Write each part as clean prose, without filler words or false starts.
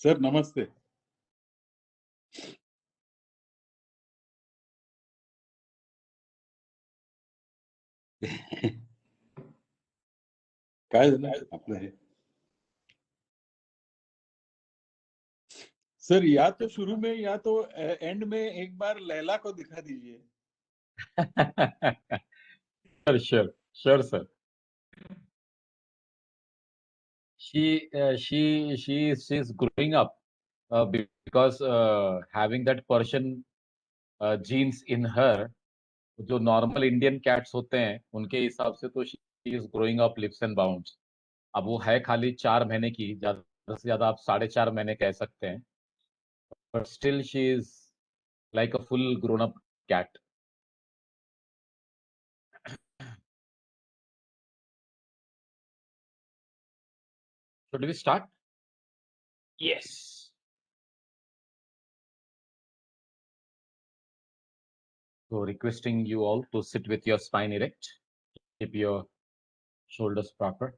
Sir नमस्ते. काय झालं आपलं हे? सर या तो शुरू में या तो एंड में एक बार लैला को दिखा दीजिए. Sure, sir. She's growing up because having that Persian genes in her, जो नॉर्मल इंडियन कैट्स होते हैं उनके हिसाब से तो she is growing up lips and bounds. अब वो है खाली 4 महीने की, ज्यादा से ज्यादा आप 4.5 महीने कह सकते हैं, but still she is like a full grown up cat. So do we start? Yes. So requesting you all to sit with your spine erect, keep your shoulders proper,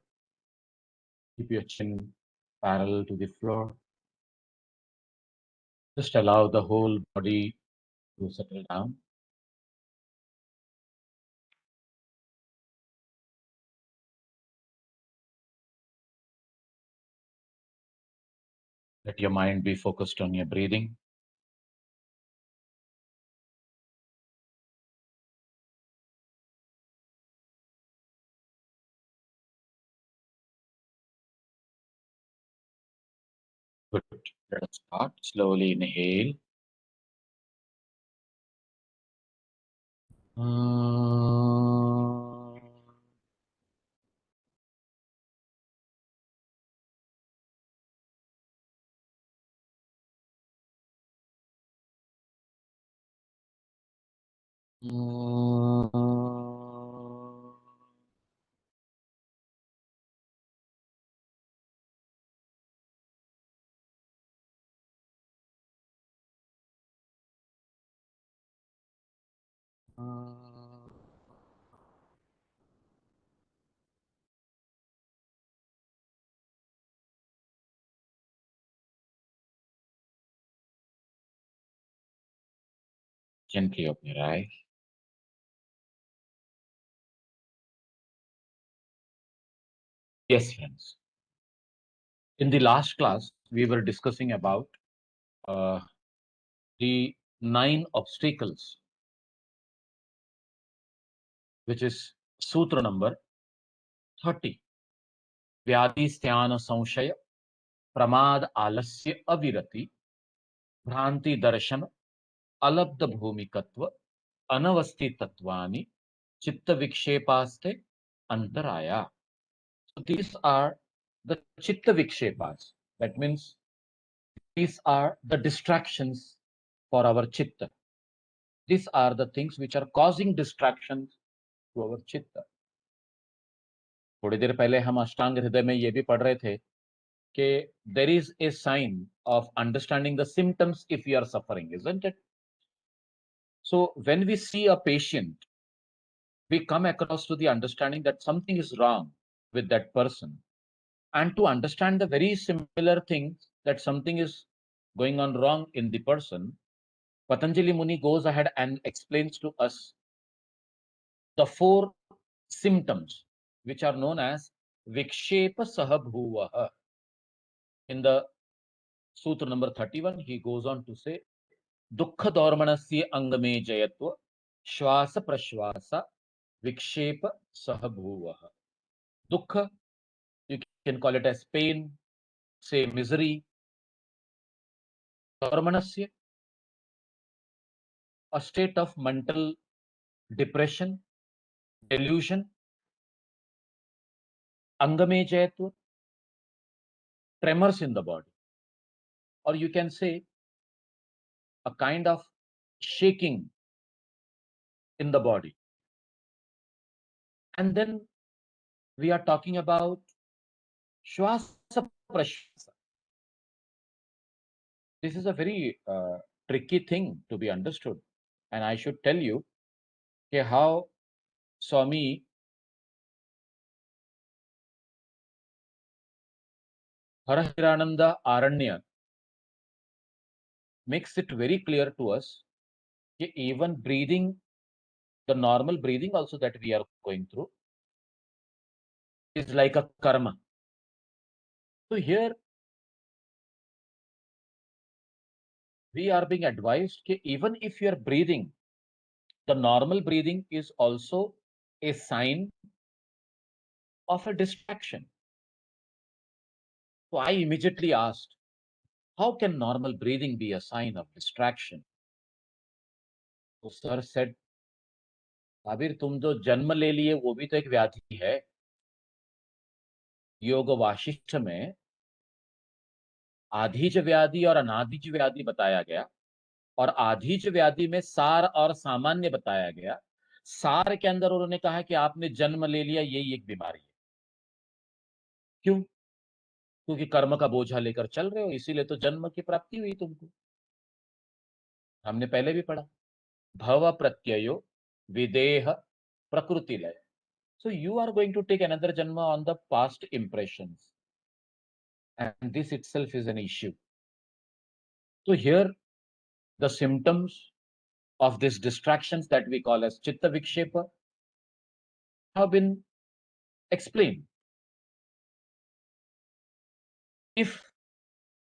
keep your chin parallel to the floor. Just allow the whole body to settle down. Let your mind be focused on your breathing. Good. Let us start. Slowly inhale. Gently open your eyes. Yes, friends. In the last class, we were discussing about the 9 obstacles, which is sutra number 30. व्याधि स्त्यान संशय प्रमाद आलस्य अविरति भ्रांति दर्शन अलब्ध भूमिकत्व अनवस्थितत्वानि चित्त विक्षेपास्ते अंतराया. So these are the chitta vikshepas. That means these are the distractions for our chitta. These are the things which are causing distractions to our chitta. थोड़ी देर पहले हम अष्टांग हृदय में ये भी पढ़ रहे थे कि there is a sign of understanding the symptoms if you are suffering, isn't it? So when we see a patient, we come across to the understanding that something is wrong with that person. And to understand the very similar things that something is going on wrong in the person, Patanjali Muni goes ahead and explains to us the 4 symptoms which are known as Vikshepa Sahabhuvaha. In the Sutra number 31, he goes on to say, Dukkha Dormanasya Angame Jayatva Shwasa Prashwasa Vikshepa Sahabhuvaha. Dukkha, you can call it as pain, say misery. Dormanasya, a state of mental depression, delusion. Angame Jayatva, tremors in the body. Or you can say a kind of shaking in the body. And then we are talking about Shwasa Prashwasa. This is a very tricky thing to be understood. And I should tell you how Swami Harahirananda Aranya makes it very clear to us that even breathing, the normal breathing also that we are going through, is like a karma. So here we are being advised that even if you are breathing, the normal breathing is also a sign of a distraction. So I immediately asked, how can normal breathing be a sign of distraction? So sir said, आबिर तुम जो जन्म ले लिए वो भी तो एक व्याधि है. योग वाशिष्ठ में आधीज व्याधि और अनाधिज व्याधि बताया गया, और आधीज व्याधि में सार और सामान्य बताया गया. सार के अंदर उन्होंने कहा कि आपने जन्म ले लिया, यही एक बीमारी है. क्यों? क्योंकि कर्म का बोझा लेकर चल रहे हो, इसीलिए तो जन्म की प्राप्ति हुई तुमको. हमने पहले भी पढ़ा, भव प्रत्ययो विदेह प्रकृति लय. So you are going to take another janma on the past impressions, and this itself is an issue. So here the symptoms of these distractions that we call as chitta vikshepa have been explained. If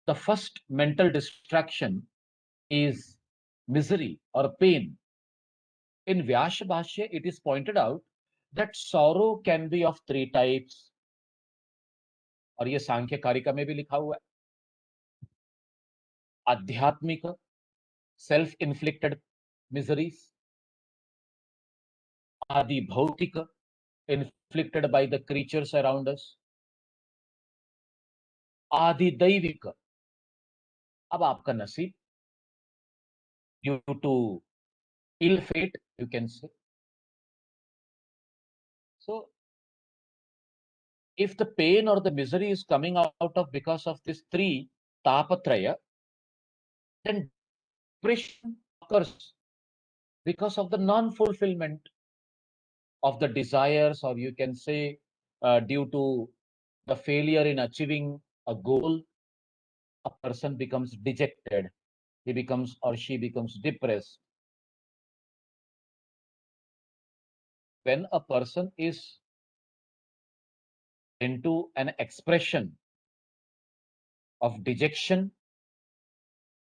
the first mental distraction is misery or pain, in Vyasa Bhashya it is pointed out that sorrow can be of three types. और ये सांख्य कारिका में भी लिखा हुआ है. आध्यात्मिक, self inflicted miseries, आदि भौतिक, inflicted by the creatures around us, आदि दैविक. अब आपका नसीब, due to ill fate you can say. So if the pain or the misery is coming out of because of this three tapatraya, then depression occurs because of the non-fulfillment of the desires, or you can say due to the failure in achieving a goal, a person becomes dejected, he becomes or she becomes depressed. When a person is into an expression of dejection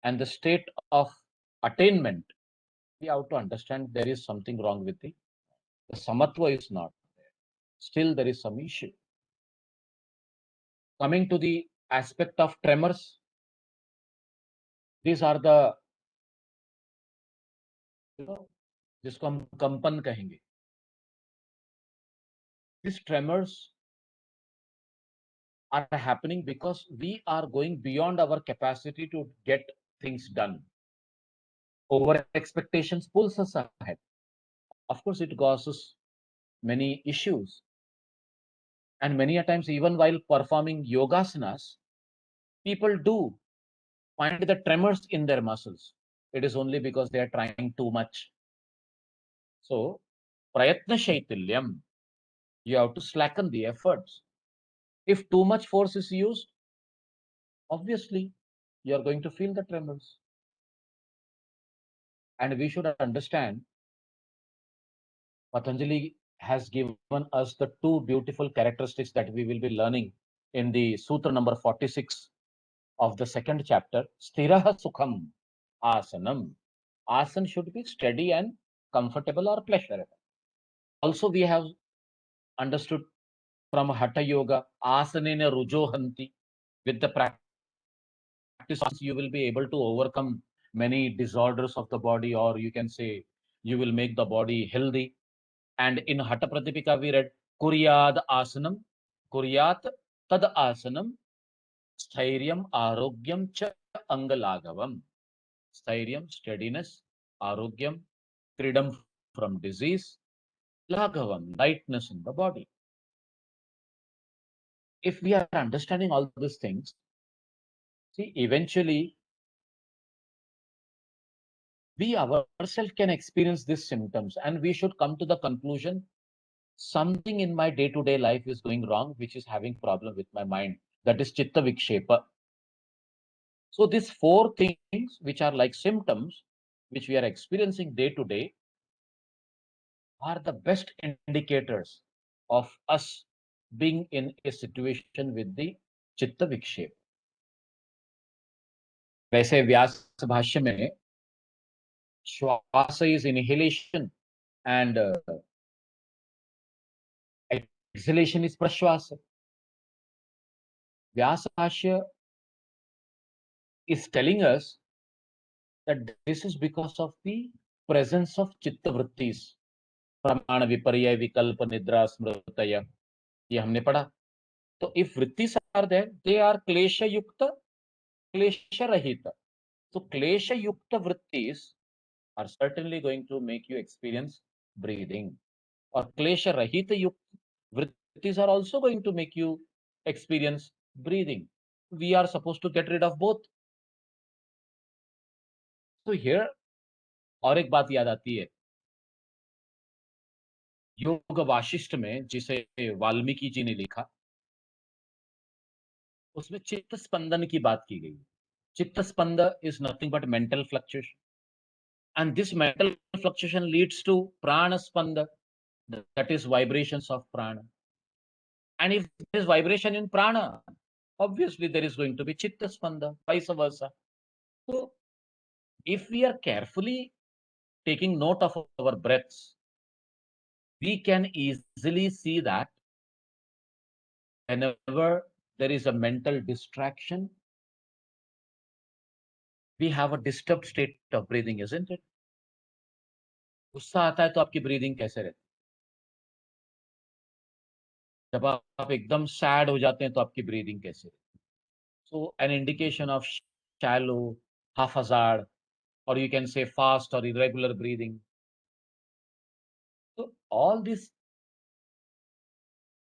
and the state of attainment, we have to understand there is something wrong with the samatva is not there. Still there is some issue. Coming to the aspect of tremors, these are the, जिसको हम कंपन कहेंगे. These tremors are happening because we are going beyond our capacity to get things done. Over expectations pulls us ahead. Of course, it causes many issues. And many a times, even while performing yogasanas, people do find the tremors in their muscles. It is only because they are trying too much. So, prayatna shaitilyam, you have to slacken the efforts. If too much force is used, obviously, you are going to feel the tremors. And we should understand, Patanjali has given us the two beautiful characteristics that we will be learning in the Sutra number 46 of the second chapter. Sthiraha sukham asanam. Asan should be steady and comfortable or pleasurable. Also, we have understood from Hatha Yoga, asanena rujohanti. With the practice, you will be able to overcome many disorders of the body, or you can say you will make the body healthy. And in Hatha Pratipika, we read Kuryad Asanam, Kuryat Tad Asanam, Stairyam Arogyam Cha Angalagavam. Stairyam, steadiness, Arogyam, freedom from disease, Lagavam, lightness in the body. If we are understanding all these things, see, eventually we ourselves can experience these symptoms, and we should come to the conclusion something in my day-to-day life is going wrong, which is having problem with my mind. That is chitta vikshepa. So these four things, which are like symptoms, which we are experiencing day to day, are the best indicators of us being in a situation with the चित्त विक्षेप. वैसे व्यास भाष्य में श्वास is inhalation and exhalation is prashvasa. व्यास भाष्य is telling us that this is because of the presence of chitta vrittis, प्रमाण विपर्य विकल्प निद्रा स्मृतय, ये हमने पढ़ा. तो if vrittis are there, they are klesha yukta, klesha rahita. So klesha yukta vrittis are certainly going to make you experience breathing, or klesha rahita yukta vrittis are also going to make you experience breathing. We are supposed to get rid of both. So here और एक बात याद आती है, योग वाशिष्ठ में जिसे वाल्मीकि जी ने लिखा, उसमें चित्त स्पंदन की बात की गई. Chitta spanda is nothing but mental fluctuation, and this mental fluctuation leads to prana spanda, that is vibrations of prana. And if there is vibration in prana, obviously there is going to be chitta spanda, vice versa. So if we are carefully taking note of our breaths, we can easily see that whenever there is a mental distraction, we have a disturbed state of breathing, isn't it? गुस्सा आता है तो आपकी breathing कैसे रहती है? जब आप एकदम सैड हो जाते हैं तो आपकी ब्रीदिंग कैसे रहती है? So an indication of shallow, haphazard, or you can say fast or irregular breathing. So all these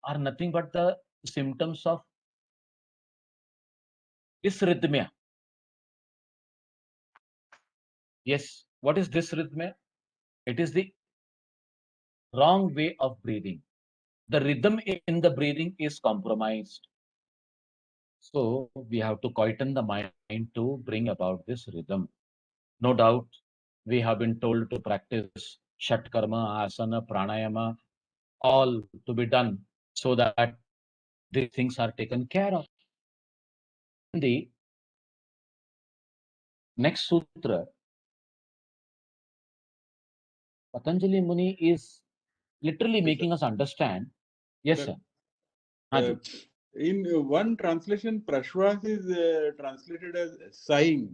are nothing but the symptoms of dysrhythmia. Yes, what is dysrhythmia? It is the wrong way of breathing. The rhythm in the breathing is compromised. So we have to quieten the mind to bring about this rhythm. No doubt, we have been told to practice Shat Karma, Asana, Pranayama, all to be done so that these things are taken care of. In the next sutra, Patanjali Muni is literally making us understand. Yes, sir. Uh, in one translation, Prashwas is translated as sighing.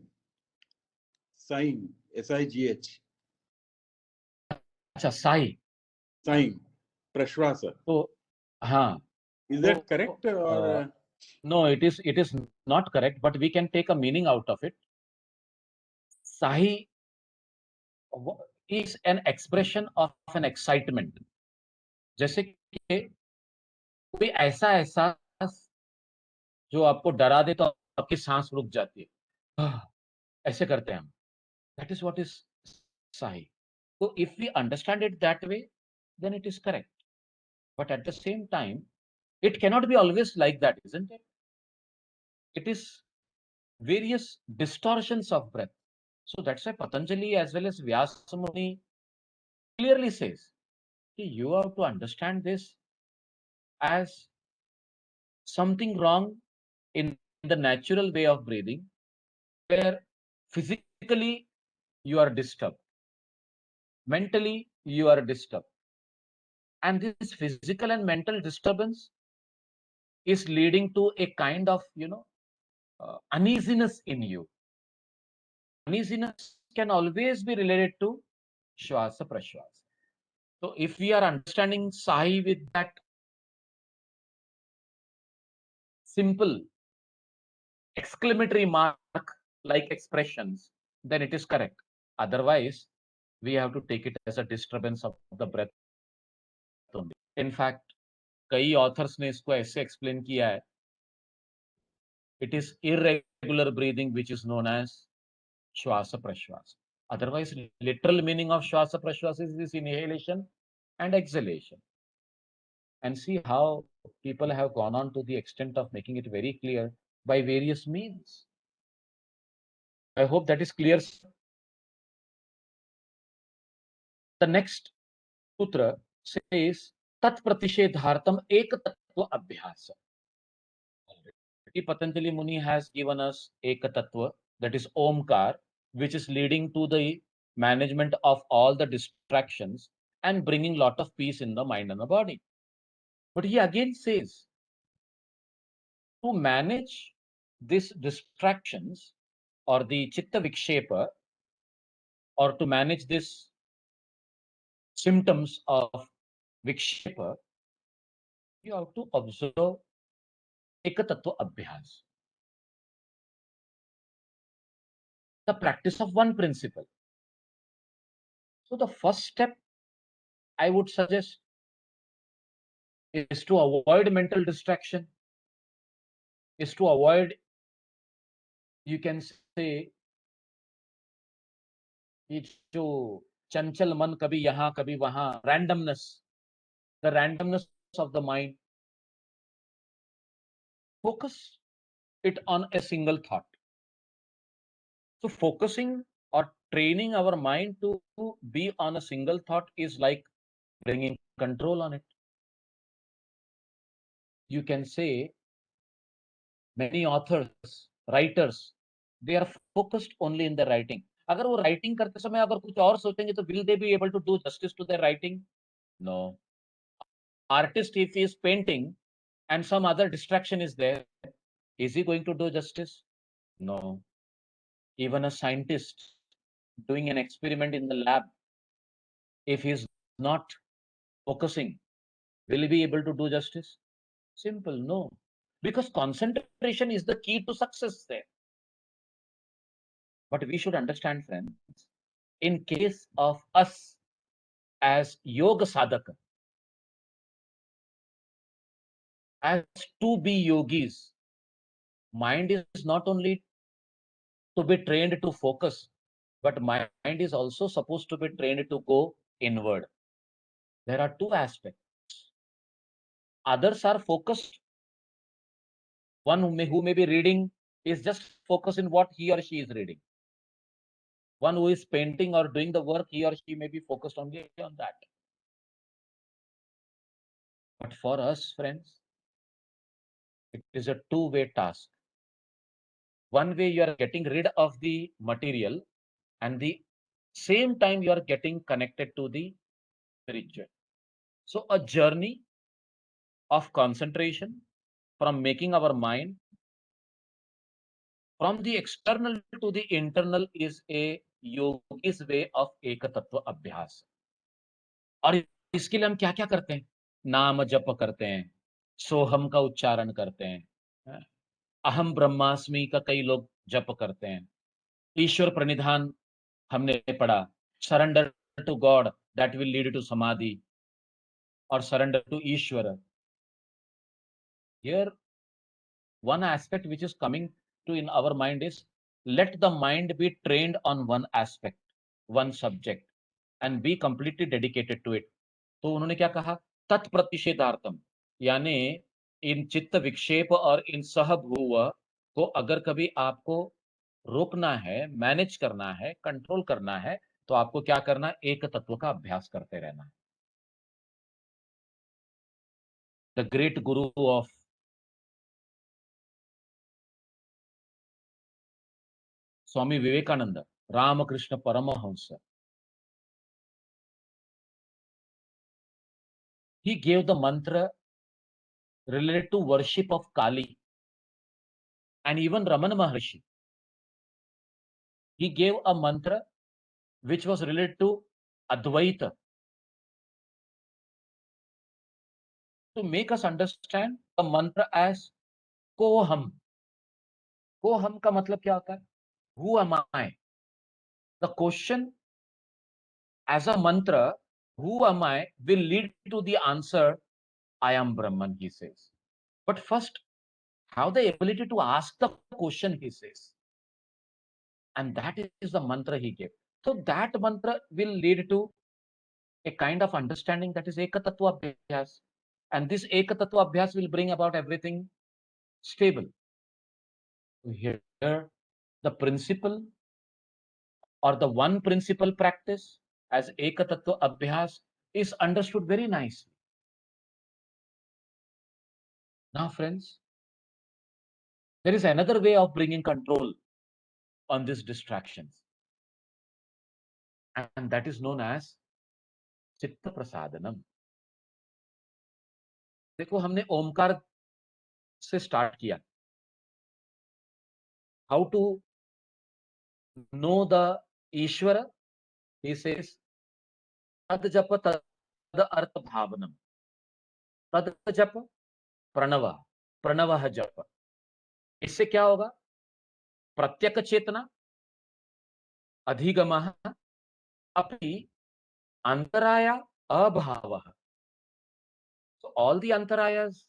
Sighing, S-I-G-H. अच्छा, Sai. Sighing, Prashwasa. तो हाँ. Is that correct or? No, it is not correct, but we can take a meaning out of it. Sahi is an expression of an excitement. जैसे कि कोई ऐसा एहसास जो आपको डरा दे तो आपकी सांस रुक जाती है, ऐसे करते हैं हम. That is what is Sai. So if we understand it that way, then it is correct. But at the same time, it cannot be always like that, isn't it? It is various distortions of breath. So that's why Patanjali as well as Vyasamuni clearly says, you have to understand this as something wrong in the natural way of breathing, where physically you are disturbed, mentally you are disturbed, and this physical and mental disturbance is leading to a kind of uneasiness in you. Uneasiness can always be related to shwasa prashwasa. So if we are understanding sahi with that simple exclamatory mark like expressions, then it is correct. Otherwise, we have to take it as a disturbance of the breath only. In fact, कई authors ने इसको ऐसे explain किया है, it is irregular breathing which is known as shwasa prashwasa. Otherwise, literal meaning of shwasa prashwasa is this inhalation and exhalation. And see how people have gone on to the extent of making it very clear by various means. I hope that is clear. The next sutra says tat pratishedartham ek tattva abhyasa. Patanjali Muni has given us ek tattva, that is omkar, which is leading to the management of all the distractions and bringing lot of peace in the mind and the body. But he again says to manage these distractions or the chitta vikshepa, or to manage these symptoms of vikshepa, you have to observe ekatattva abhyas, the practice of one principle. So the first step I would suggest is to avoid mental distraction, is to avoid, you can say, ये जो चंचल मन कभी यहाँ कभी वहां, randomness, the randomness of the mind. Focus it on a single thought. So focusing or training our mind to be on a single thought is like bringing control on it. You can say many authors, writers, they are focused only in the writing. अगर वो writing करते समय अगर कुछ और सोचेंगे तो will they be able to do justice to their writing? No. Artist, if he is painting and some other distraction is there, is he going to do justice? No. Even a scientist doing an experiment in the lab, if he is not focusing, will he be able to do justice? Simple, no. Because concentration is the key to success there. But we should understand, friends, in case of us as yoga sadhaka, as to be yogis, mind is not only to be trained to focus, but mind is also supposed to be trained to go inward. There are two aspects. Others are focused. One who may be reading is just focused in what he or she is reading. One who is painting or doing the work, he or she may be focused only on that. But for us, friends, it is a two-way task. One way you are getting rid of the material, and the same time you are getting connected to the spiritual. So a journey of concentration from making our mind from the external to the internal is a yogi's way of एकतत्व अभ्यास. और इसके लिए हम क्या क्या करते हैं? नाम जप करते हैं, सोहम का उच्चारण करते हैं, अहम ब्रह्मास्मि का कई लोग जप करते हैं, ईश्वर प्रणिधान हमने पढ़ा, surrender to God that will lead to samadhi, और surrender to Ishwar. Here one aspect which is coming to in our mind is let the mind be trained on one aspect, one subject, and be completely dedicated to it. तो उन्होंने क्या कहा? तत्प्रतिषेधार्थम, यानी इन चित्त विक्षेप और इन सहभूव को अगर कभी आपको रोकना है, मैनेज करना है, कंट्रोल करना है, तो आपको क्या करना है? एक तत्व का अभ्यास करते रहना है. The great Guru of Swami Vivekananda, Ramakrishna Paramahamsa, he gave the mantra related to worship of Kali, and even Ramana Maharshi, he gave a mantra which was related to Advaita, to make us understand the mantra as Koham. Koham का मतलब क्या होता है? Who am I? The question as a mantra, who am I, will lead to the answer, I am Brahman, he says. But first, have the ability to ask the question, he says. And that is the mantra he gave. So that mantra will lead to a kind of understanding that is Ekatattva Abhyas. And this Ekatattva Abhyas will bring about everything stable. Here, the principle or the one principal practice as Ekatattva Abhyas is understood very nicely. Now, friends, there is another way of bringing control on these distractions, and that is known as Chitta Prasadanam. देखो, हमने ओमकार से start किया. How to know the Ishvara? He says, Tad japa tad artha bhavanam. Tad japa Pranav, Pranav जप. इससे क्या होगा? प्रत्यक चेतना अधिगम अपि अंतराय अभाव. So all the antarayas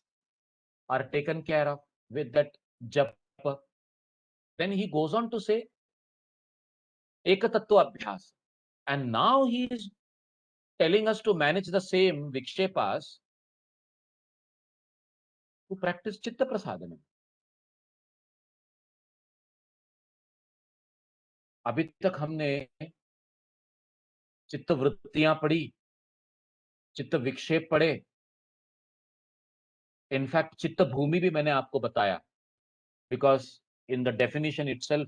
are taken care of with that japa. Then he goes on to say ekatattva abhyas, and now he is telling us to manage the same vikshepas to practice chitta prasadanam. अभी तक हमने चित्त वृत्तियां पढ़ी, चित्त विक्षेप पढ़े. In fact चित्त भूमि भी मैंने आपको बताया, because in the definition itself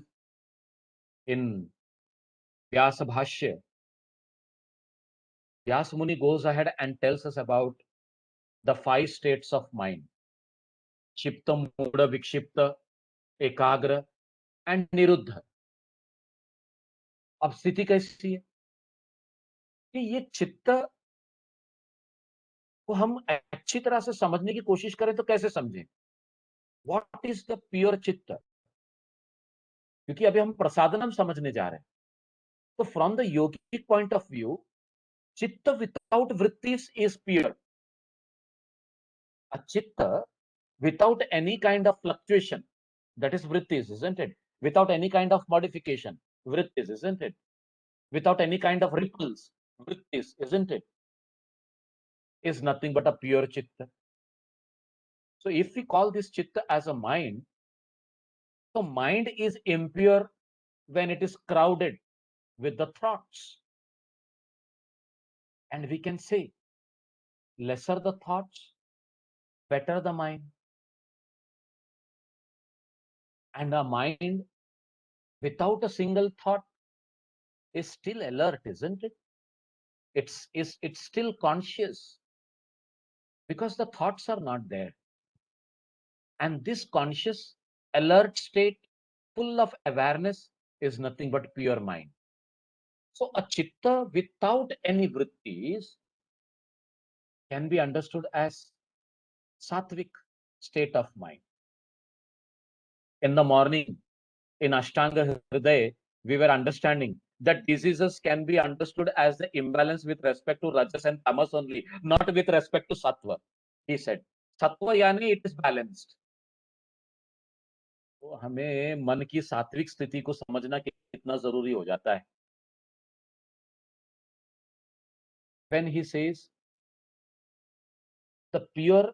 in Vyasa Bhashya, Vyasa Muni goes ahead and tells us about the 5 states of mind: Chipta, Muda, Vikshipta, Ekagra and Niruddha. अब स्थिति कैसी है कि ये चित्त को हम अच्छी तरह से समझने की कोशिश करें तो कैसे समझें? व्हाट इज द प्योर चित्त? क्योंकि अभी हम प्रसादनम समझने जा रहे हैं. तो from the yogic point of view, chitta without vrittis is pure. A chitta without any kind of fluctuation, that is vrittis, isn't it? Without any kind of modification, vrittis, isn't it? Without any kind of ripples, vrittis, isn't it? Is nothing but a pure chitta. So if we call this chitta as a mind, so mind is impure when it is crowded with the thoughts. And we can say, lesser the thoughts, better the mind. And a mind without a single thought is still alert, isn't it? It's still conscious because the thoughts are not there. And this conscious, alert state, full of awareness, is nothing but pure mind. So a chitta without any vrittis can be understood as sattvic state of mind. In the morning, in Ashtanga Hridaya, we were understanding that diseases can be understood as the imbalance with respect to rajas and tamas only, not with respect to sattva. He said, sattva yani it is balanced. तो हमें मन की सात्विक स्थिति को समझना कितना जरूरी हो जाता है. When he says the pure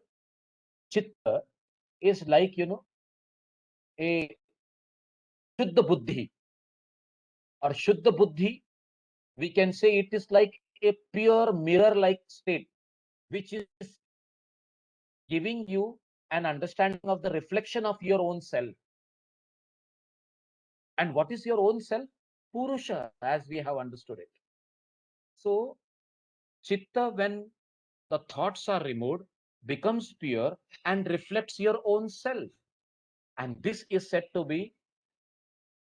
chitta is like, a shuddha buddhi, or shuddha buddhi, we can say it is like a pure mirror like state which is giving you an understanding of the reflection of your own self. And what is your own self? Purusha, as we have understood it. So chitta, when the thoughts are removed, becomes pure and reflects your own self. And this is said to be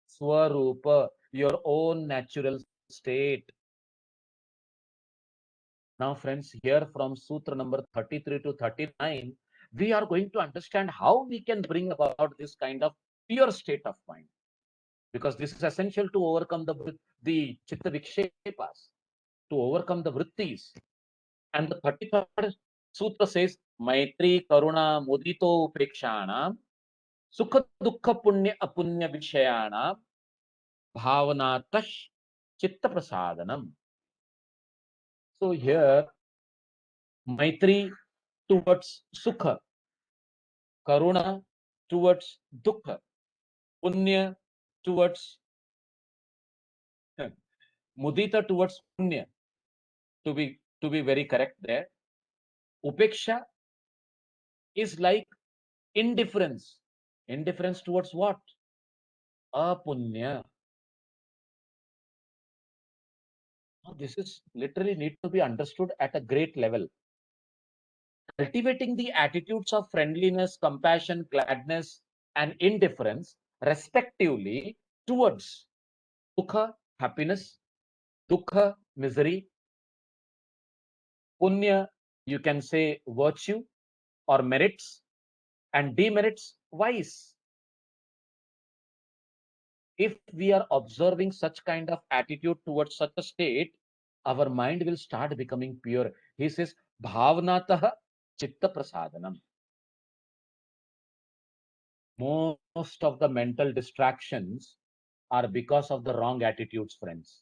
Swarupa, your own natural state. Now, friends, here from Sutra number 33 to 39, we are going to understand how we can bring about this kind of pure state of mind. Because this is essential to overcome the chitta vikshepas, to overcome the vrittis. And the 33rd Sutra says, Maitri Karuna Mudito Upekshanam Sukha Dukkha Punya Apunya Vishayanam Bhavanatash Chitta Prasadanam. So here, Maitri towards Sukha, Karuna towards Dukkha, Punya towards Mudita towards punya, to be very correct there. Upeksha is like indifference. Indifference towards what? Apunya. This is literally need to be understood at a great level. Cultivating the attitudes of friendliness, compassion, gladness, and indifference, respectively, towards sukha, happiness, dukha, misery, punya, you can say virtue or merits, and demerits, vice. If we are observing such kind of attitude towards such a state, our mind will start becoming pure. He says, bhavnatah chitta prasadanam. Most of the mental distractions are because of the wrong attitudes, friends.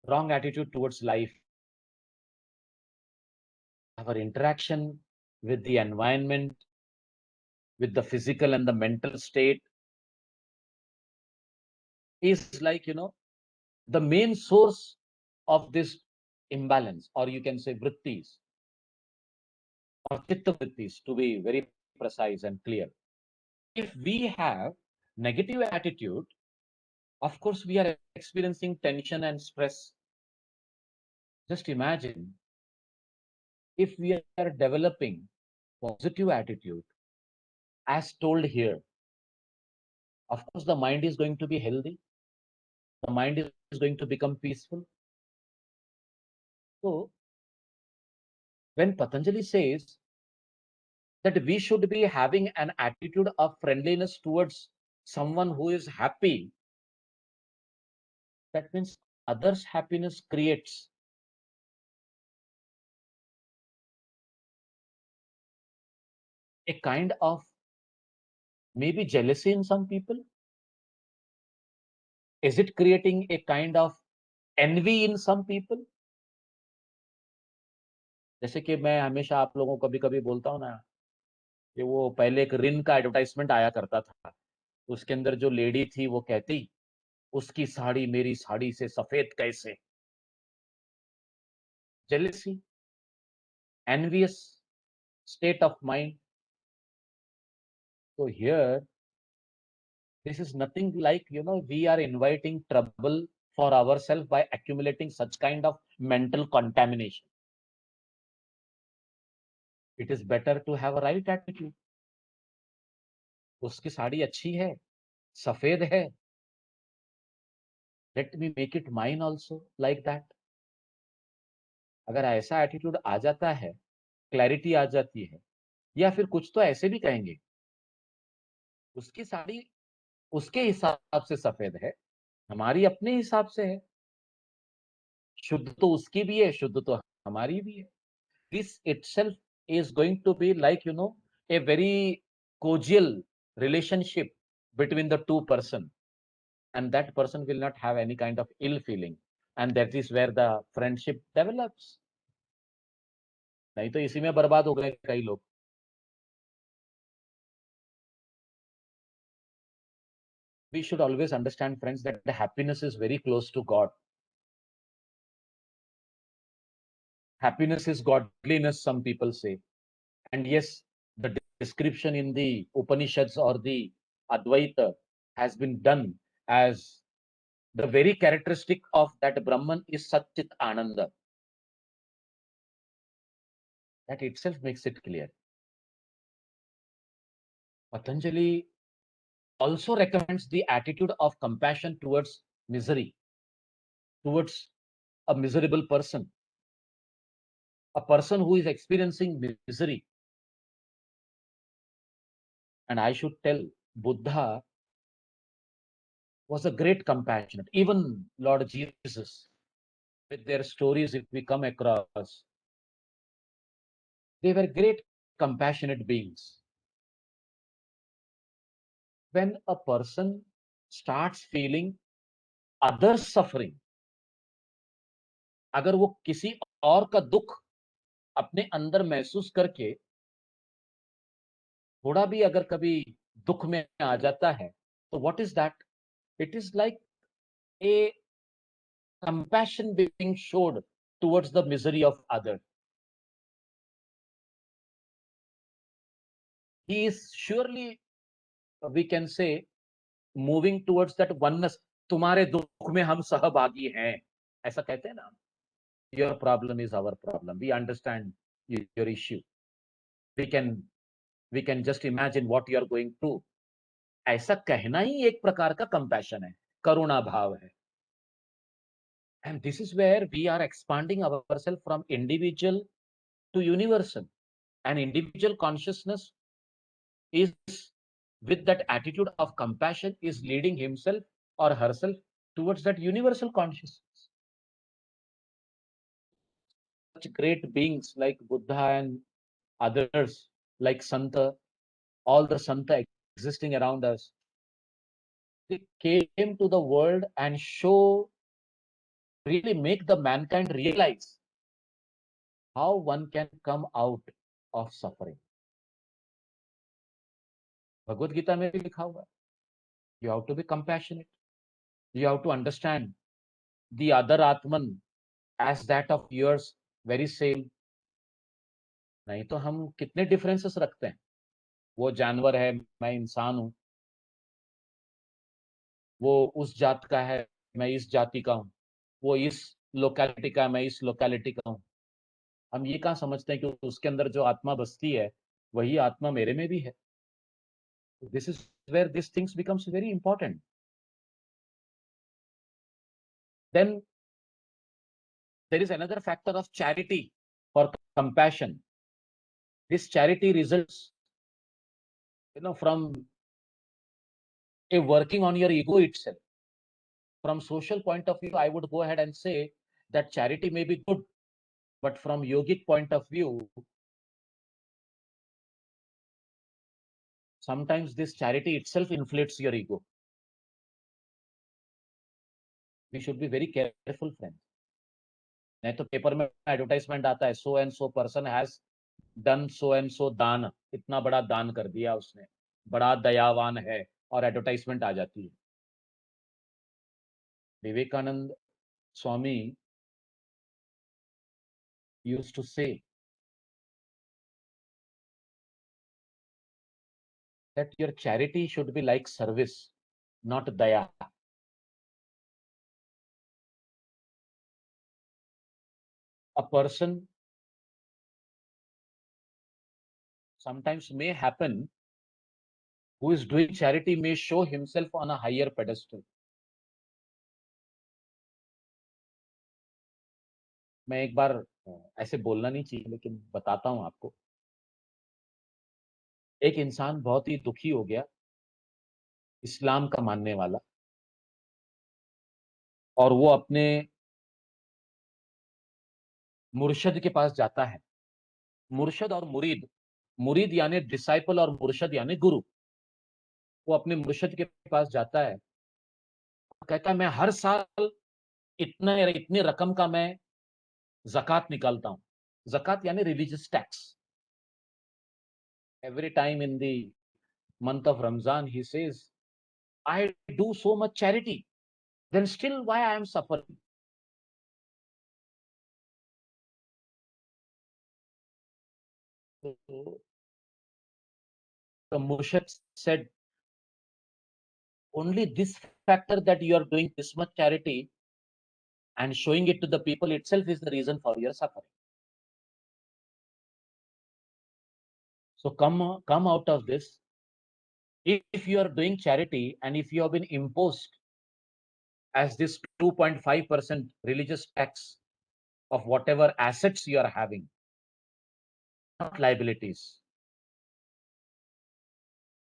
Wrong attitude towards life. Our interaction with the environment, with the physical and the mental state is like, the main source of this imbalance, or you can say vrittis, or chitta vrittis, to be very precise and clear. If we have negative attitude, of course, we are experiencing tension and stress. Just imagine if we are developing positive attitude, as told here, of course, the mind is going to be healthy. The mind is going to become peaceful. So, when Patanjali says that we should be having an attitude of friendliness towards someone who is happy, that means others' happiness creates a kind of maybe jealousy in some people. Is it creating a kind of envy in some people? जैसे कि मैं हमेशा आप लोगों को कभी कभी बोलता हूँ ना कि वो पहले एक रिन का एडवर्टाइजमेंट आया करता था, उसके अंदर जो लेडी थी वो कहती, उसकी साड़ी मेरी साड़ी से सफेद कैसे. Jealousy, envious state of mind. So here, this is nothing like, we are inviting trouble for ourselves by accumulating such kind of mental contamination. It is better to have a right attitude. उसकी साड़ी अच्छी है, सफेद है. Let me make it mine also like that. अगर ऐसा attitude आ जाता है, clarity आ जाती है, या फिर कुछ तो ऐसे भी कहेंगे, उसकी साड़ी उसके हिसाब से सफेद है, हमारी अपने हिसाब से है. शुद्ध तो उसकी भी है, शुद्ध तो हमारी भी है. This itself is going to be like, a very cordial relationship between the two person, and that person will not have any kind of ill feeling, and that is where the friendship develops. नहीं तो इसी में बर्बाद हो गए कई लोग. We should always understand, friends, that the happiness is very close to God. Happiness is godliness, some people say. And yes, the description in the Upanishads or the Advaita has been done as the very characteristic of that Brahman is Satchit Ananda. That itself makes it clear. Patanjali also recommends the attitude of compassion towards misery, towards a miserable person, a person who is experiencing misery. And I should tell, Buddha was a great compassionate. Even Lord Jesus, with their stories, if we come across, they were great compassionate beings. When a person starts feeling others suffering, अगर वो किसी और का दुख अपने अंदर महसूस करके थोड़ा भी अगर कभी दुख में आ जाता है, तो what is that? It is like a compassion being showed towards the misery of others. He is surely, we can say, moving towards that oneness. तुम्हारे दुख में हम सहभागी हैं, ऐसा कहते हैं ना. Your problem is our problem. We understand your issue. We can just imagine what you are going through. ऐसा कहना ही एक प्रकार का कंपैशन है, करुणा भाव है. And this is where we are expanding ourselves from individual to universal. And individual consciousness is, with that attitude of compassion, is leading himself or herself towards that universal consciousness. Such great beings like Buddha and others, like Santa, all the Santa existing around us, they came to the world and really make the mankind realize how one can come out of suffering. Bhagavad Gita में भी लिखा हुआ है, you have to be compassionate. You have to understand the other Atman as that of yours very same. नहीं तो हम कितने differences रखते हैं. वो जानवर है, मैं इंसान हूं. वो उस जात का है, मैं इस जाति का हूं. वो इस लोकेलिटी का, मैं इस लोकेलिटी का हूं. हम ये कहाँ समझते हैं कि उसके अंदर जो आत्मा बसती है वही आत्मा मेरे में भी है. This is where these things becomes very important. Then there is another factor of charity or compassion. This charity results, from a working on your ego itself. From social point of view, I would go ahead and say that charity may be good, but from yogic point of view, sometimes this charity itself inflates your ego. We should be very careful, friends. नहीं तो paper में advertisement आता है, so and so person has done so and so दान, इतना बड़ा दान कर दिया उसने, बड़ा दयावान है, और एडवर्टाइजमेंट आ जाती है. Vivekananda Swami used to say that your charity should be like service, not daya. A person sometimes may happen who is doing charity may show himself on a higher pedestal. मैं एक बार, ऐसे बोलना नहीं चाहिए लेकिन बताता हूं आपको. एक इंसान बहुत ही दुखी हो गया, इस्लाम का मानने वाला, और वो अपने मुर्शद के पास जाता है. मुर्शद और मुरीद, मुरीद यानी डिसाइपल और मुर्शद यानी गुरु. वो अपने मुर्शद के पास जाता है, कहता है मैं हर साल इतनी रकम का मैं जक़ात निकालता हूं. जक़ात यानी religious tax. Every time in the month of Ramzan, he says, I do so much charity, then still why I am suffering? So the Murshid said, only this factor that you are doing this much charity and showing it to the people itself is the reason for your suffering. So come out of this. If you are doing charity and if you have been imposed as this 2.5% religious tax of whatever assets you are having, not liabilities,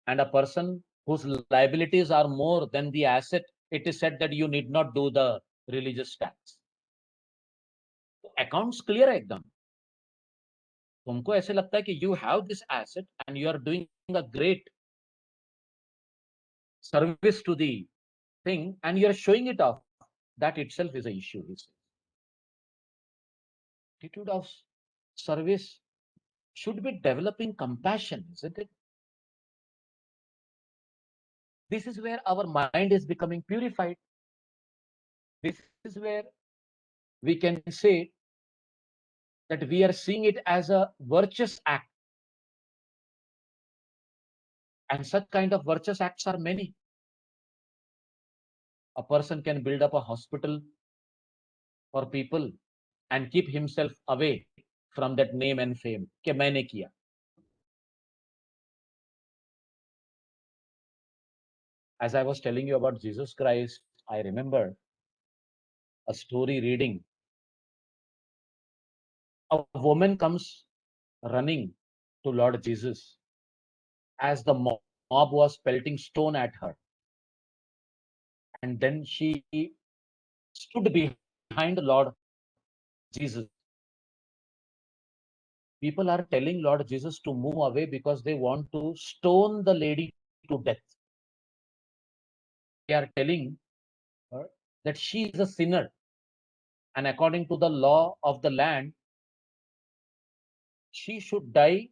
and a person whose liabilities are more than the asset, it is said that you need not do the religious tax. तो accounts clear है एकदम. तुमको ऐसे लगता है कि you have this asset and you are doing a great service to the thing and you are showing it off. That itself is an issue. Attitude of service should be developing compassion, isn't it? This is where our mind is becoming purified. This is where we can say that we are seeing it as a virtuous act. And such kind of virtuous acts are many. A person can build up a hospital for people and keep himself away from that name and fame कि मैंने किया. As I was telling you about Jesus Christ, I remember a story reading. A woman comes running to Lord Jesus as the mob was pelting stone at her. And then she stood behind Lord Jesus. People are telling Lord Jesus to move away because they want to stone the lady to death. They are telling her that she is a sinner. And according to the law of the land, she should die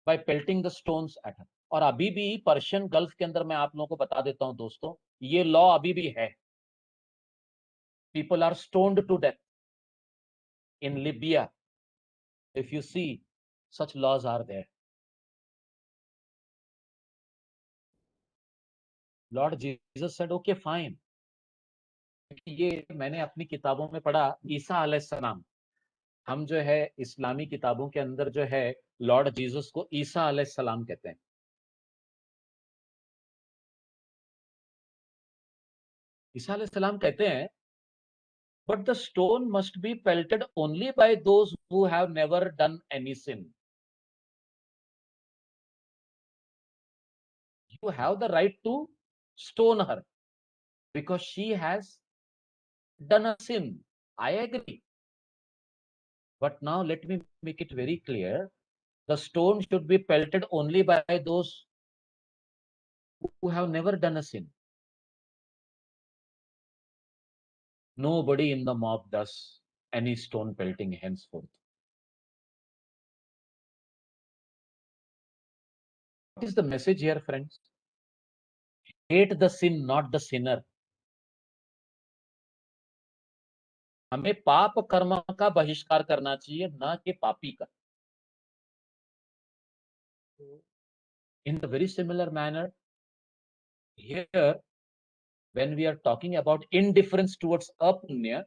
by pelting the stones at her. और अभी भी Persian gulf के अंदर मैं आप लोगों को बता देता हूं दोस्तों, ये लॉ अभी भी है. People are stoned to death. In Libya, if you see, such laws are there. Lord Jesus said, okay, fine. ये मैंने अपनी किताबों में पढ़ा. ईसा अलैहिस्सलाम, हम जो है इस्लामी किताबों के अंदर जो है लॉर्ड जीसस को ईसा अलैहिस्सलाम कहते हैं. ईसा अलैहिस्सलाम कहते हैं, but the stone must be pelted only by those who have never done any sin. You have the right to stone her because she has done a sin. I agree. But now let me make it very clear. The stone should be pelted only by those who have never done a sin. Nobody in the mob does any stone pelting henceforth. What is the message here, friends? Hate the sin, not the sinner. हमें पाप कर्म का बहिष्कार करना चाहिए, ना कि पापी का. In the very similar manner, here, when we are talking about indifference towards apunya,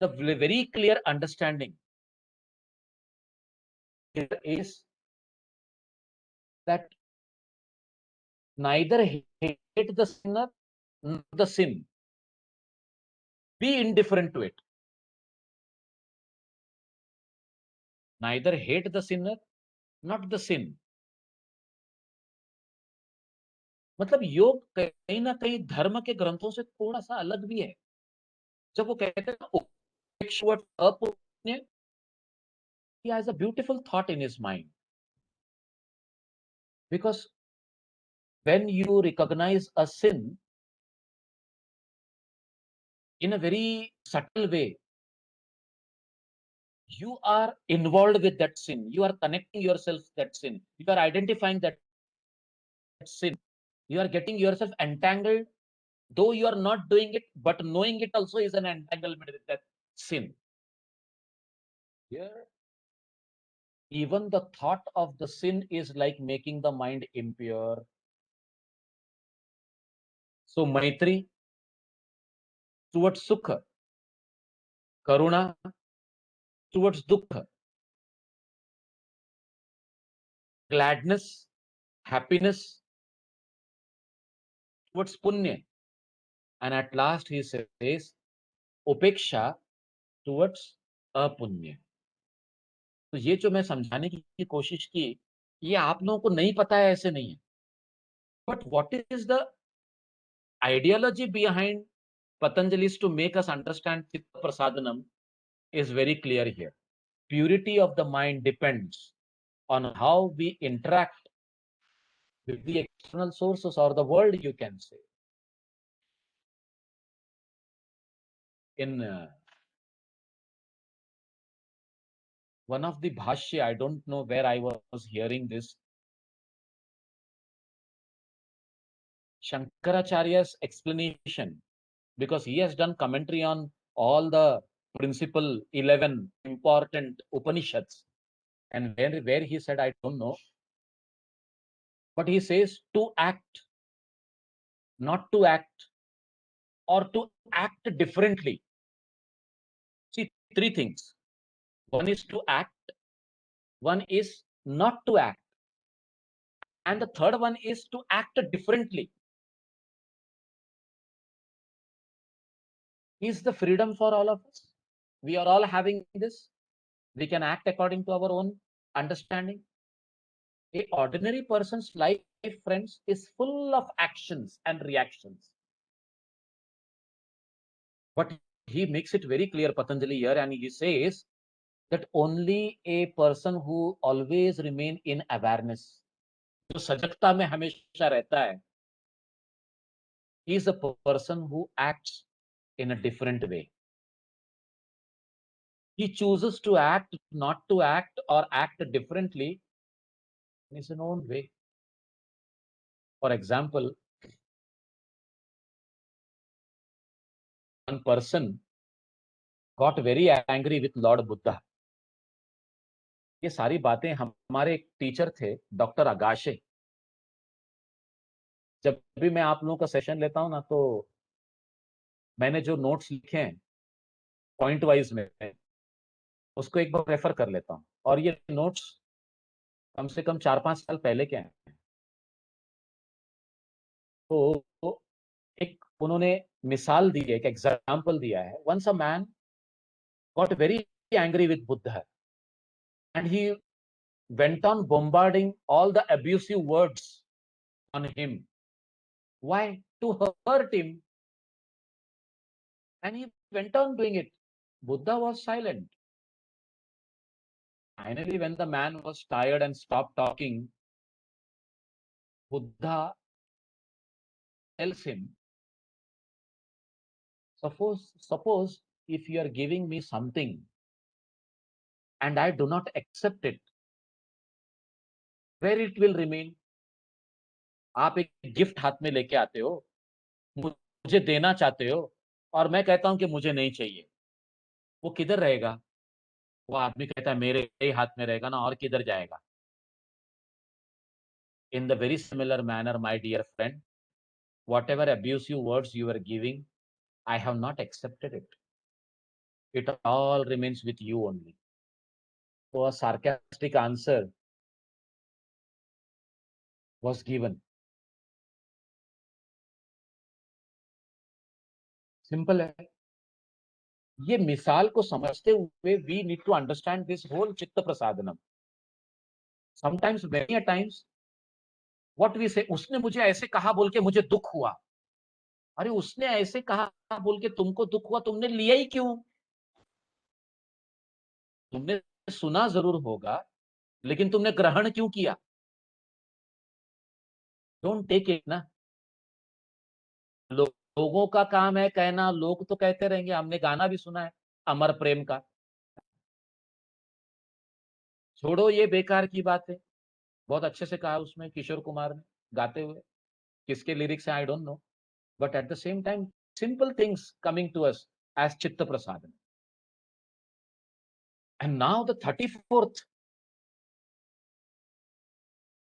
the very clear understanding here is that neither hate the sinner nor the sin. Be indifferent to it. Neither hate the sinner, not the sin. मतलब योग कहीं ना कहीं धर्म के ग्रंथों से थोड़ा सा अलग भी है. जब वो कहते हैं अपुण्य, he has a beautiful thought in his mind. Because when you recognize a sin in a very subtle way, you are involved with that sin. You are connecting yourself to that sin. You are identifying that sin. You are getting yourself entangled, though you are not doing it, but knowing it also is an entanglement with that sin. Here, even the thought of the sin is like making the mind impure. So, Maitri towards Sukha, Karuna towards Dukkha, gladness, happiness towards Punya. And at last he says, Upeksha towards Apunya. तो ये जो मैं समझाने की कोशिश की, ये आप लोगों को नहीं पता है, ऐसे नहीं है. But what is the ideology behind Patanjali's to make us understand Chitta Prasadanam is very clear here. Purity of the mind depends on how we interact with the external sources or the world, you can say. In one of the bhashya, I don't know where I was hearing this, Shankaracharya's explanation because he has done commentary on all the principal 11 important Upanishads. And where he said, I don't know, but he says to act, not to act, or to act differently. See, three things. One is to act, one is not to act, and the third one is to act differently. Is the freedom for all of us? We are all having this. We can act according to our own understanding. A ordinary person's life, friends, is full of actions and reactions. But he makes it very clear, Patanjali, here, and he says that only a person who always remain in awareness, जो सजगता में हमेशा रहता है, is a person who acts in a different way. He chooses to act, not to act, or act differently in his own way. For example, one person got very angry with Lord Buddha. ये सारी बातें हमारे एक teacher थे, doctor Agashe. जब भी मैं आप लोगों का सेशन लेता हूं ना, तो मैंने जो नोट्स लिखे हैं पॉइंट वाइज में, उसको एक बार रेफर कर लेता हूं. और ये नोट्स कम से कम 4-5 साल पहले के हैं. तो एक उन्होंने मिसाल दी है, एक एग्जाम्पल दिया है. Once a man got very angry with Buddha and he went on bombarding all the abusive words on him. Why? To hurt him. And he went on doing it. Buddha was silent. Finally, when the man was tired and stopped talking, Buddha tells him, suppose if you are giving me something and I do not accept it, where it will remain? आप एक gift हाथ में लेके आते हो, मुझे देना चाहते हो, और मैं कहता हूं कि मुझे नहीं चाहिए, वो किधर रहेगा? वो आदमी कहता है मेरे ही हाथ में रहेगा ना, और किधर जाएगा? In the very similar manner, my dear friend, whatever abusive words you are giving, I have not accepted it. It all remains with you only. So a sarcastic answer was given. Simple है. ये मिसाल को समझते हुए we need to understand this whole चित्त प्रसादनम. Sometimes, many a times, what we say, उसने मुझे ऐसे कहा बोल के मुझे दुख हुआ. अरे उसने ऐसे कहा बोल के तुमको दुख हुआ, तुमने लिया ही क्यों? तुमने सुना जरूर होगा, लेकिन तुमने ग्रहण क्यों किया? डोंट टेक इट ना. लोगों का काम है कहना, लोग तो कहते रहेंगे. हमने गाना भी सुना है अमर प्रेम का. छोड़ो ये बेकार की बात है. बहुत अच्छे से कहा उसमें किशोर कुमार ने गाते हुए. किसके लिरिक्स है I don't know, but at the same time simple things coming to us as chitta prasadana. And now the 34th,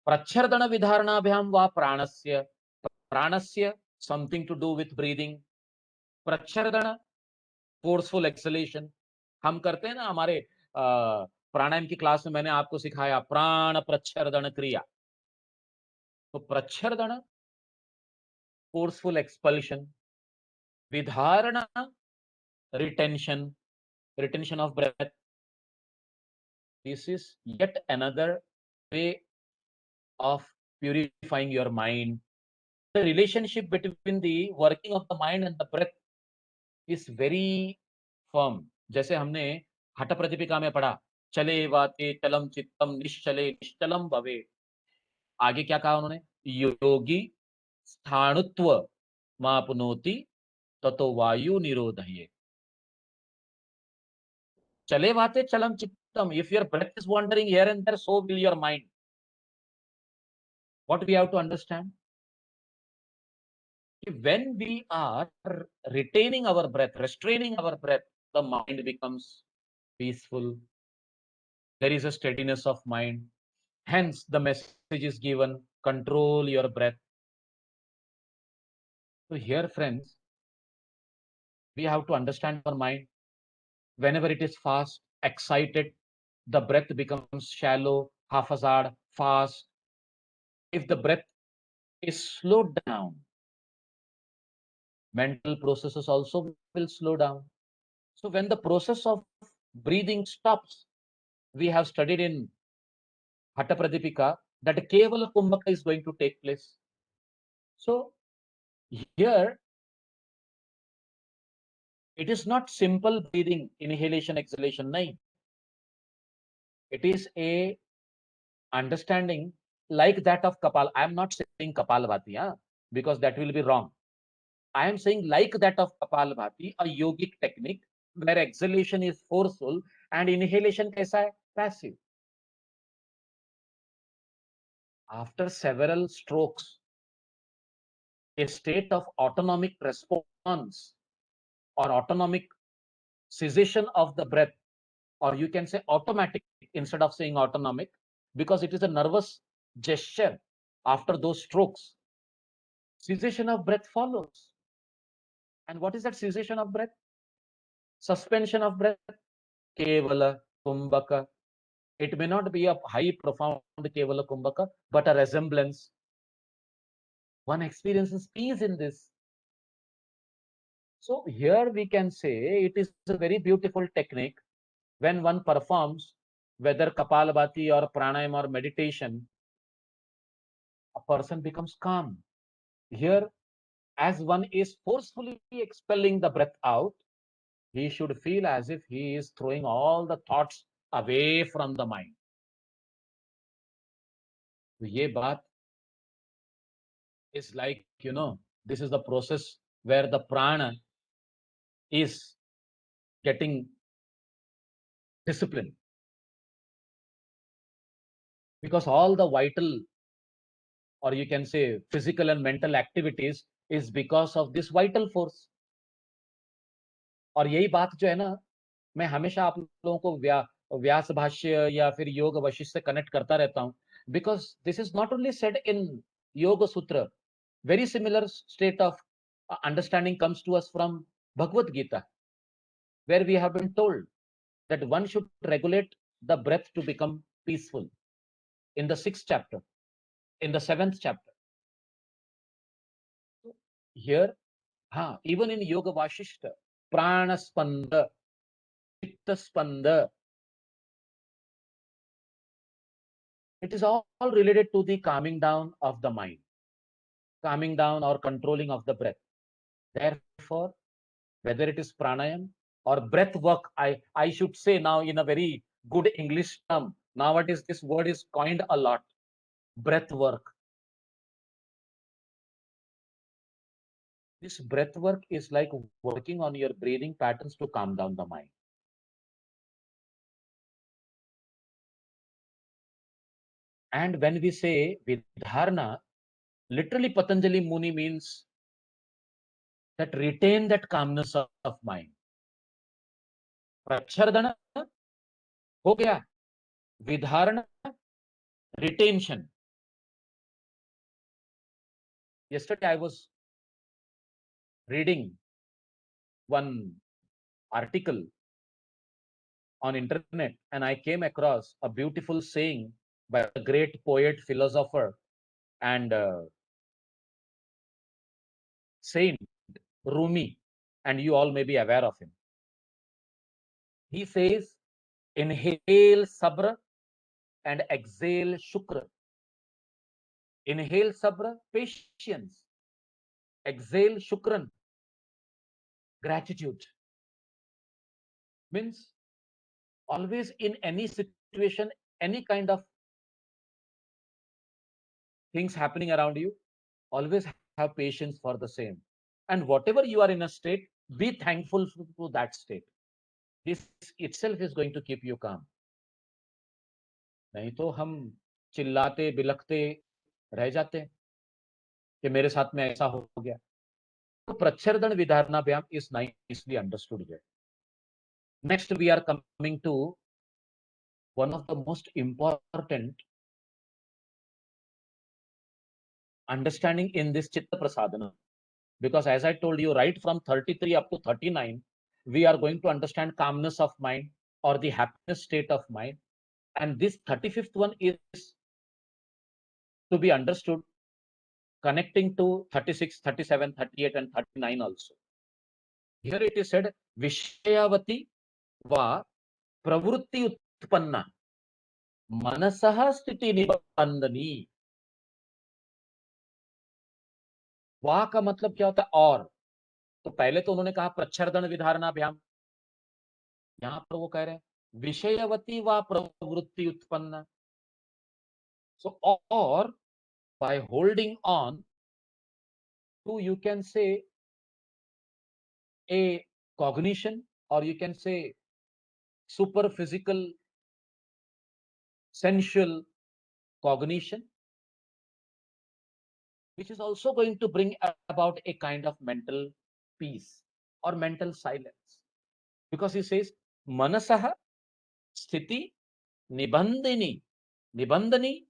prachyardana vidharanabhyam va pranasya. Pranasya, something to do with breathing. Pracchardana, forceful exhalation. हम करते हैं ना, हमारे प्राणायाम की class में मैंने आपको सिखाया प्राण प्रच्छर्दन क्रिया. तो pracchardana, forceful expulsion. Vidharana, retention, retention of breath. This is yet another way of purifying your mind. The relationship between the working of the mind and the breath is very firm. जैसे हमने हठ प्रतिपिका में पढ़ा, चले वाते चलम चित्तम निश्चले निश्चलम भवे. आगे क्या कहा उन्होंने? योगी स्थाणुत्व मापनोति ततो वायु निरोधये. चले वाते चलम चित्तम. If your breath is wandering here and there, so will your mind. What we have to understand? when we are retaining our breath, restraining our breath, the mind becomes peaceful. There is a steadiness of mind. Hence, the message is given, control your breath. So here, friends, we have to understand our mind. Whenever it is fast, excited, the breath becomes shallow, haphazard, fast. If the breath is slowed down, mental processes also will slow down. So when the process of breathing stops, we have studied in Hatha Pradipika that Kevala Kumbhaka is going to take place. So here, it is not simple breathing, inhalation, exhalation. No. It is a understanding like that of Kapal. I am not saying Kapalabhati, because that will be wrong. I am saying like that of Kapalabhati, a yogic technique where exhalation is forceful and inhalation kaisa hai? Passive. After several strokes, a state of autonomic response or autonomic cessation of the breath, or you can say automatic instead of saying autonomic, because it is a nervous gesture. After those strokes, cessation of breath follows. And what is that cessation of breath? Suspension of breath. Kevala Kumbhaka. It may not be a high, profound Kevala Kumbhaka, but a resemblance. One experiences peace in this. So here we can say it is a very beautiful technique when one performs, whether Kapalabhati or Pranayama or meditation, a person becomes calm. Here, as one is forcefully expelling the breath out, he should feel as if he is throwing all the thoughts away from the mind. So ये बात is like, this is the process where the prana is getting discipline. Because all the vital, or you can say physical and mental activities is because of this vital force. और यही बात जो है ना, मैं हमेशा आप लोगों को व्यास भाष्य या फिर योग वशिष्ठ से कनेक्ट करता रहता हूं, because this is not only said in योग सूत्र. Very similar state of understanding comes to us from Bhagavad Gita, where we have been told that one should regulate the breath to become peaceful. In the 6th chapter, in the 7th chapter. Here, even in Yoga Vashishta, Prana Spanda, Chitta Spanda, it is all related to the calming down of the mind, calming down or controlling of the breath. Therefore, whether it is pranayam or breath work, I should say now in a very good English term. Nowadays, this word is coined a lot. Breath work. This breath work is like working on your breathing patterns to calm down the mind. And when we say vidharna, literally Patanjali Muni means that retain that calmness of mind. Prachardana हो गया, vidharna, retention. Yesterday I was reading one article on internet and I came across a beautiful saying by a great poet, philosopher, and saint Rumi, and you all may be aware of him. He says, inhale sabra and exhale shukra. Inhale sabra, patience. Exhale shukran, gratitude. Means always in any situation, any kind of things happening around you, always have patience for the same. And whatever you are in a state, be thankful to that state. This itself is going to keep you calm. नहीं तो हम चिल्लाते बिलखते रह जाते हैं कि मेरे साथ में ऐसा हो गया. Prachardhan Vidharanabhyam is nicely understood here. Next, we are coming to one of the most important understanding in this Chitta Prasadana. Because as I told you, right from 33 up to 39, we are going to understand calmness of mind or the happiness state of mind. And this 35th one is to be understood connecting to 36, 37, 38, and 39 also. Here it is said, Vishayavati va pravrutti utpanna मनसः स्थिति निबंधनी। वाह का मतलब क्या होता है? और। तो पहले तो उन्होंने कहा प्रच्छर्दन विधारणाभ्याम, यहां पर वो कह रहे हैं विषयवती व प्रवृत्ति उत्पन्न। सो और by holding on to, you can say, a cognition, or you can say super physical sensual cognition, which is also going to bring about a kind of mental peace or mental silence. Because he says manasah sthiti nibandhini. Nibandhani,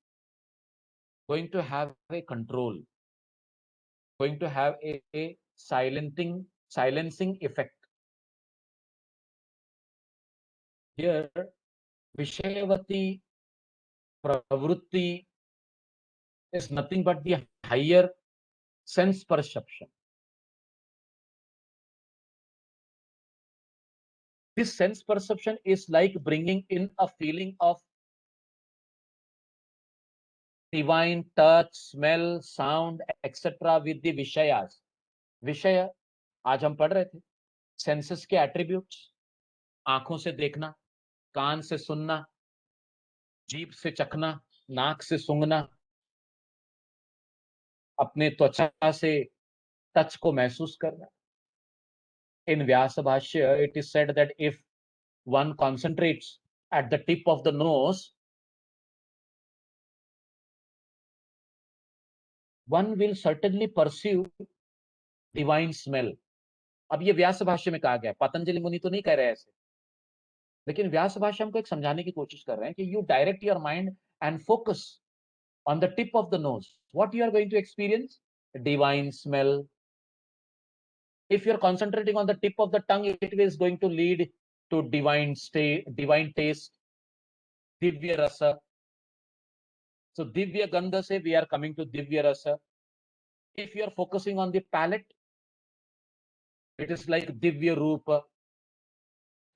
going to have a control, going to have a silencing effect. Here, Vishayavati pravrutti is nothing but the higher sense perception. This sense perception is like bringing in a feeling of divine touch, smell, sound, etc. with the Vishayas. विषय आज हम पढ़ रहे थे, senses के attributes, आंखों से देखना, कान से सुनना, जीभ से चखना, नाक से सूंघना, अपने त्वचा से टच को महसूस करना. In Vyasa Bhashya, it is said that if one concentrates at the tip of the nose, one will certainly perceive divine smell. अब ये व्यास भाष्य में कहा गया, पतंजलि मुनि तो नहीं कह रहे ऐसे, लेकिन व्यास भाष्य हमको एक समझाने की कोशिश कर रहे हैं कि you direct your mind and focus on the tip of the nose. What you are going to experience? Divine smell. If you are concentrating on the tip of the tongue, it is going to lead to divine state, divine taste, divya rasa. So divya gandha se we are coming to divya rasa. If you are focusing on the palate, it is like divya rupa.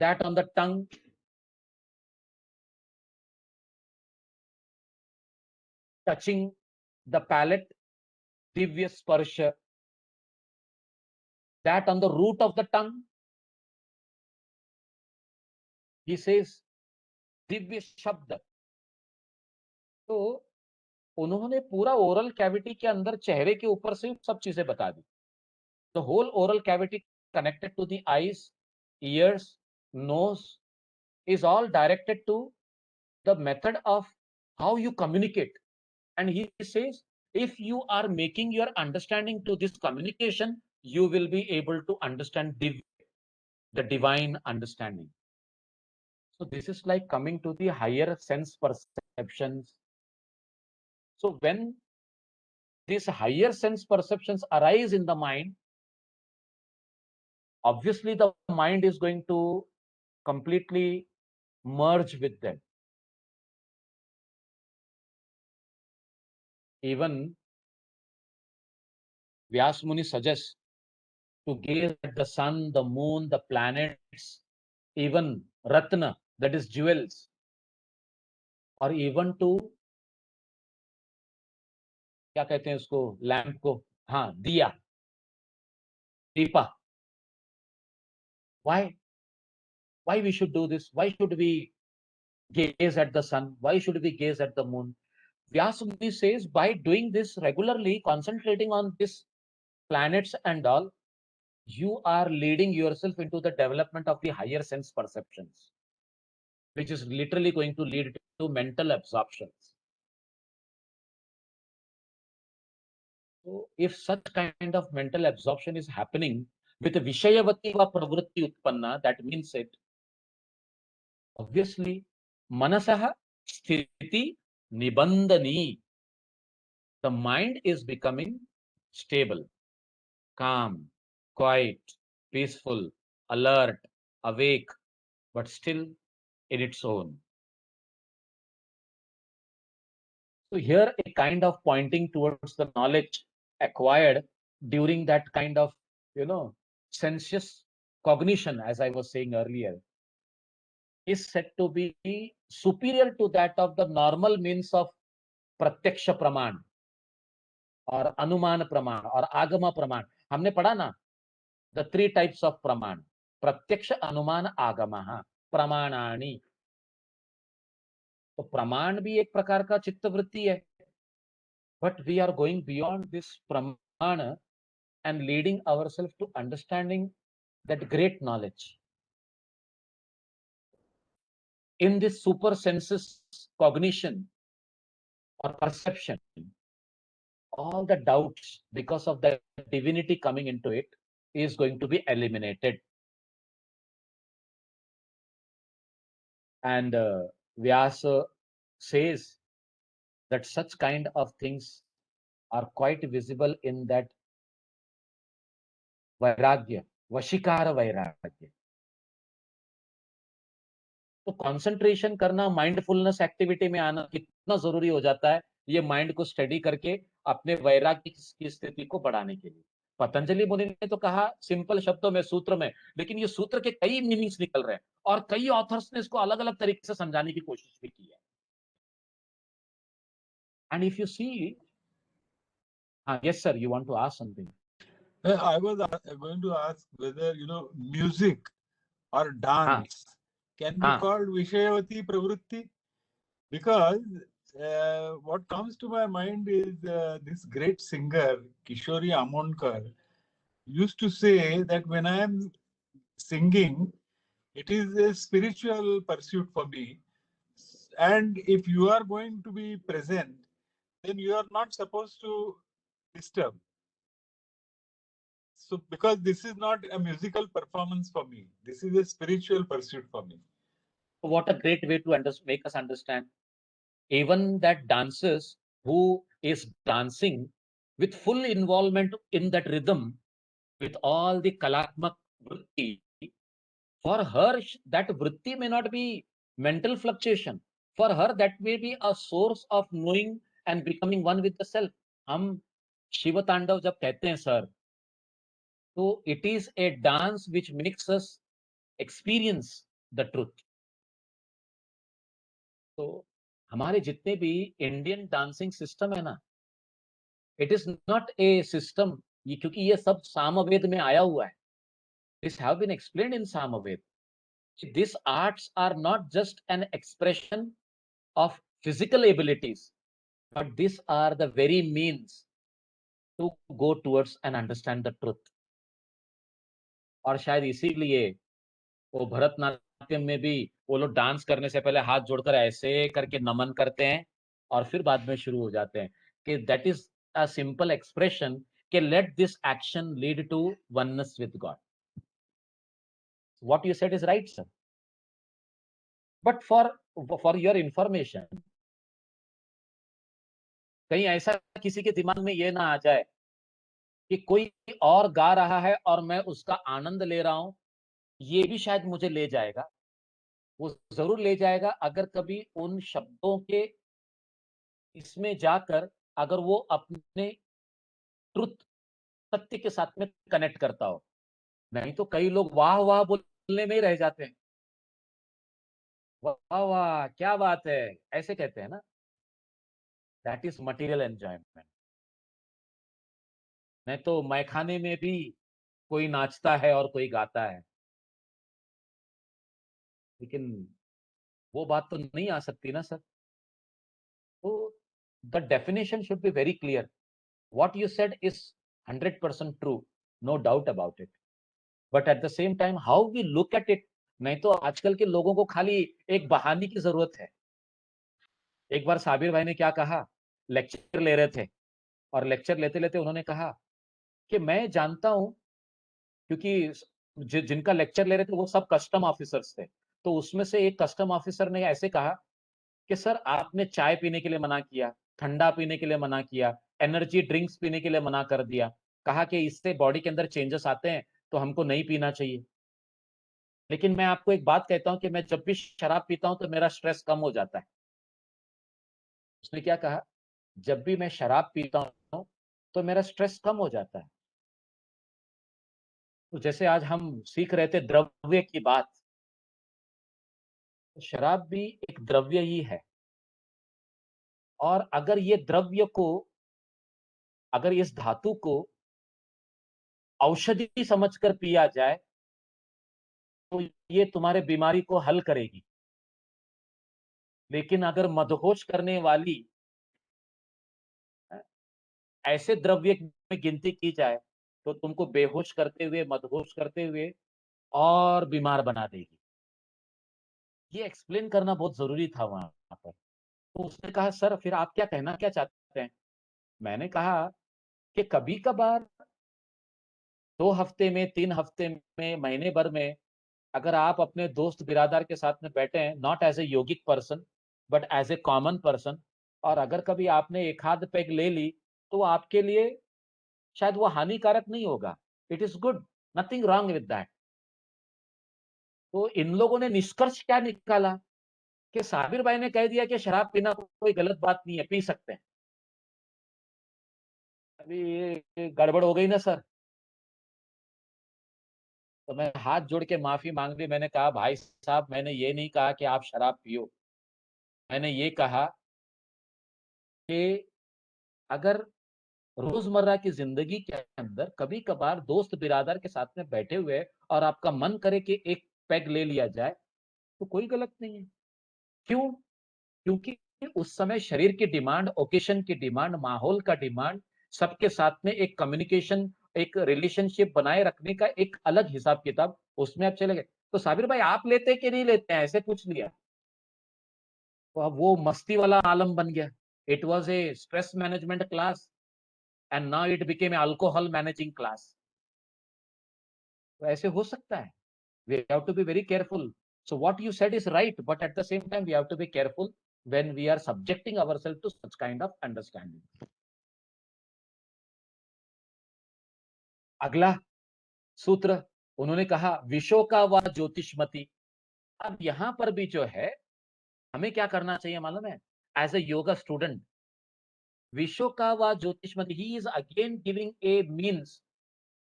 That on the tongue, touching the palate, divya sparsha. That on the root of the tongue, he says divya shabda. तो उन्होंने पूरा oral cavity के अंदर चेहरे के ऊपर से सब चीजें बता दी. The whole oral cavity connected to the eyes, ears, nose is all directed to the method of how you communicate. And he says, if you are making your understanding to this communication, you will be able to understand the divine understanding. So this is like coming to the higher sense perceptions. So when these higher sense perceptions arise in the mind, obviously the mind is going to completely merge with them. Even Vyas Muni suggests to gaze at the sun, the moon, the planets, even Ratna, that is jewels, or even to, क्या कहते हैं उसको, lamp को, हाँ, दिया, Deepa. Why? Why we should do this? Why should we gaze at the sun? Why should we gaze at the moon? Vyas Muni says, by doing this regularly, concentrating on this planets and all, you are leading yourself into the development of the higher sense perceptions, which is literally going to lead to mental absorptions. So if such kind of mental absorption is happening with Vishayavati va pravritti utpanna, that means it obviously manasah sthiti nibandhani. The mind is becoming stable, calm, quiet, peaceful, alert, awake, but still in its own. So here a kind of pointing towards the knowledge acquired during that kind of, sensuous cognition, as I was saying earlier, is said to be superior to that of the normal means of pratyaksha praman or anuman praman or agama praman. हमने पढ़ा ना, the three types of praman: pratyaksha, anuman, agama, प्रमाणानि. तो प्रमाण भी एक प्रकार का चित्तवृत्ति है, but we are going beyond this pramana and leading ourselves to understanding that great knowledge. In this super senses cognition or perception, all the doubts because of the divinity coming into it is going to be eliminated. And Vyasa says that such kind of things are quite visible in that vairagya, vashikara vairagya. तो concentration करना, mindfulness activity में आना कितना जरूरी हो जाता है, ये माइंड को स्टडी करके अपने वैराग्य की स्थिति को बढ़ाने के लिए. पतंजलि मुनि ने तो कहा सिंपल शब्दों में, सूत्र में, लेकिन ये सूत्र के कई मीनिंग्स निकल रहे हैं और कई ऑथर्स ने इसको अलग अलग तरीके से समझाने की कोशिश भी की है. And if you see, yes sir, you want to ask something. I was going to ask whether music or dance can be called Vishayavati Pravritti, because what comes to my mind is this great singer Kishori Amonkar used to say that when I am singing, it is a spiritual pursuit for me, and if you are going to be present, then you are not supposed to disturb. So, because this is not a musical performance for me, this is a spiritual pursuit for me. What a great way to make us understand. Even that dancers who is dancing with full involvement in that rhythm, with all the kalatmak vritti, for her that vritti may not be mental fluctuation. For her that may be a source of knowing and becoming one with the self. हम शिव तांडव जब कहते हैं sir, तो it is a dance which makes us experience the truth. तो हमारे जितने भी इंडियन डांसिंग सिस्टम है ना, it is not a system, ये क्योंकि ये सब सामवेद में आया हुआ है. This have been explained in Samaveda. This arts are not just an expression of physical abilities, but this are the very means to go towards and understand the truth. और शायद इसीलिए वो भरतनाट्यम में भी वो लोग डांस करने से पहले हाथ जोड़कर ऐसे करके नमन करते हैं और फिर बाद में शुरू हो जाते हैं, कि that is a simple expression कि let this action lead to oneness with god. What you said is right sir, but for your information, कहीं ऐसा किसी के दिमाग में ये ना आ जाए कि कोई और गा रहा है और मैं उसका आनंद ले रहा हूं, ये भी शायद मुझे ले जाएगा. वो जरूर ले जाएगा अगर कभी उन शब्दों के इसमें जाकर अगर वो अपने ट्रुथ, सत्य के साथ में कनेक्ट करता हो. नहीं तो कई लोग वाह वाह बोलने में ही रह जाते हैं. वाह वाह क्या बात है, ऐसे कहते हैं ना. That is material enjoyment. नहीं तो मैखाने में भी कोई नाचता है और कोई गाता है, लेकिन वो बात तो नहीं आ सकती ना सर. तो the definition should be very clear. What you said is 100% true, no doubt about it. But at the same time, how we look at it, नहीं तो आजकल के लोगों को खाली एक बहाने की जरूरत है. एक बार साबिर भाई ने क्या कहा, लेक्चर ले रहे थे और लेक्चर लेते लेते उन्होंने कहा कि मैं जानता हूं, क्योंकि जिनका लेक्चर ले रहे थे वो सब कस्टम ऑफिसर्स थे, तो उसमें से एक कस्टम ऑफिसर ने ऐसे कहा कि सर आपने चाय पीने के लिए मना किया, ठंडा पीने के लिए मना किया, एनर्जी ड्रिंक्स पीने के लिए मना कर दिया, कहा कि इससे बॉडी के अंदर चेंजेस आते हैं तो हमको नहीं पीना चाहिए। लेकिन मैं आपको एक बात कहता हूं कि मैं जब भी शराब पीता हूं तो मेरा स्ट्रेस कम हो जाता है। उसने क्या कहा, जब भी मैं शराब पीता हूं तो मेरा स्ट्रेस कम हो जाता है। तो जैसे आज हम सीख रहे थे द्रव्य की बात, तो शराब भी एक द्रव्य ही है। और अगर ये द्रव्य को, अगर इस धातु को औषधि समझकर पिया जाए तो ये तुम्हारे बीमारी को हल करेगी। लेकिन अगर मदहोश करने वाली ऐसे द्रव्य में गिनती की जाए तो तुमको बेहोश करते हुए, मदहोश करते हुए और बीमार बना देगी। ये एक्सप्लेन करना बहुत जरूरी था वहां पर। तो उसने कहा सर फिर आप क्या कहना क्या चाहते हैं। मैंने कहा कि कभी कभार 2 हफ्ते में, 3 हफ्ते में, महीने भर में अगर आप अपने दोस्त बिरादर के साथ में बैठे हैं, not as a yogic person but as a common person, और अगर कभी आपने एक आध पेग ले ली तो आपके लिए शायद वो हानिकारक नहीं होगा। It is good, nothing wrong with that. तो इन लोगों ने निष्कर्ष क्या निकाला कि साबिर भाई ने कह दिया कि शराब पीना कोई गलत बात नहीं है, पी सकते हैं। अभी ये गड़बड़ हो गई ना सर। तो मैं हाथ जोड़ के माफी मांग ली। मैंने कहा भाई साहब, मैंने ये नहीं कहा कि आप शराब पियो। मैंने ये कहा कि अगर रोजमर्रा की जिंदगी के अंदर कभी कभार दोस्त बिरादर के साथ में बैठे हुए और आपका मन करे कि एक पैग ले लिया जाए तो कोई गलत नहीं है। क्यों? क्योंकि उस समय शरीर की डिमांड, ओकेशन की डिमांड, माहौल का डिमांड, सबके साथ में एक कम्युनिकेशन, एक रिलेशनशिप बनाए रखने का एक अलग हिसाब किताब उसमें आप चले गए। तो साबिर भाई आप लेते कि नहीं लेते हैं, ऐसे पूछ लिया। तो अब वो मस्ती वाला आलम बन गया। It was a stress management class and now it became a alcohol managing class. तो ऐसे हो सकता है। We have to be very careful. So what you said is right, but at the same time we have to be careful when we are subjecting ourselves to such kind of understanding. अगला सूत्र उन्होंने कहा विशो का व ज्योतिषमति। अब यहां पर भी जो है हमें क्या करना चाहिए मालूम है, as a yoga student, vishoka व jyotishmati, he is again giving a means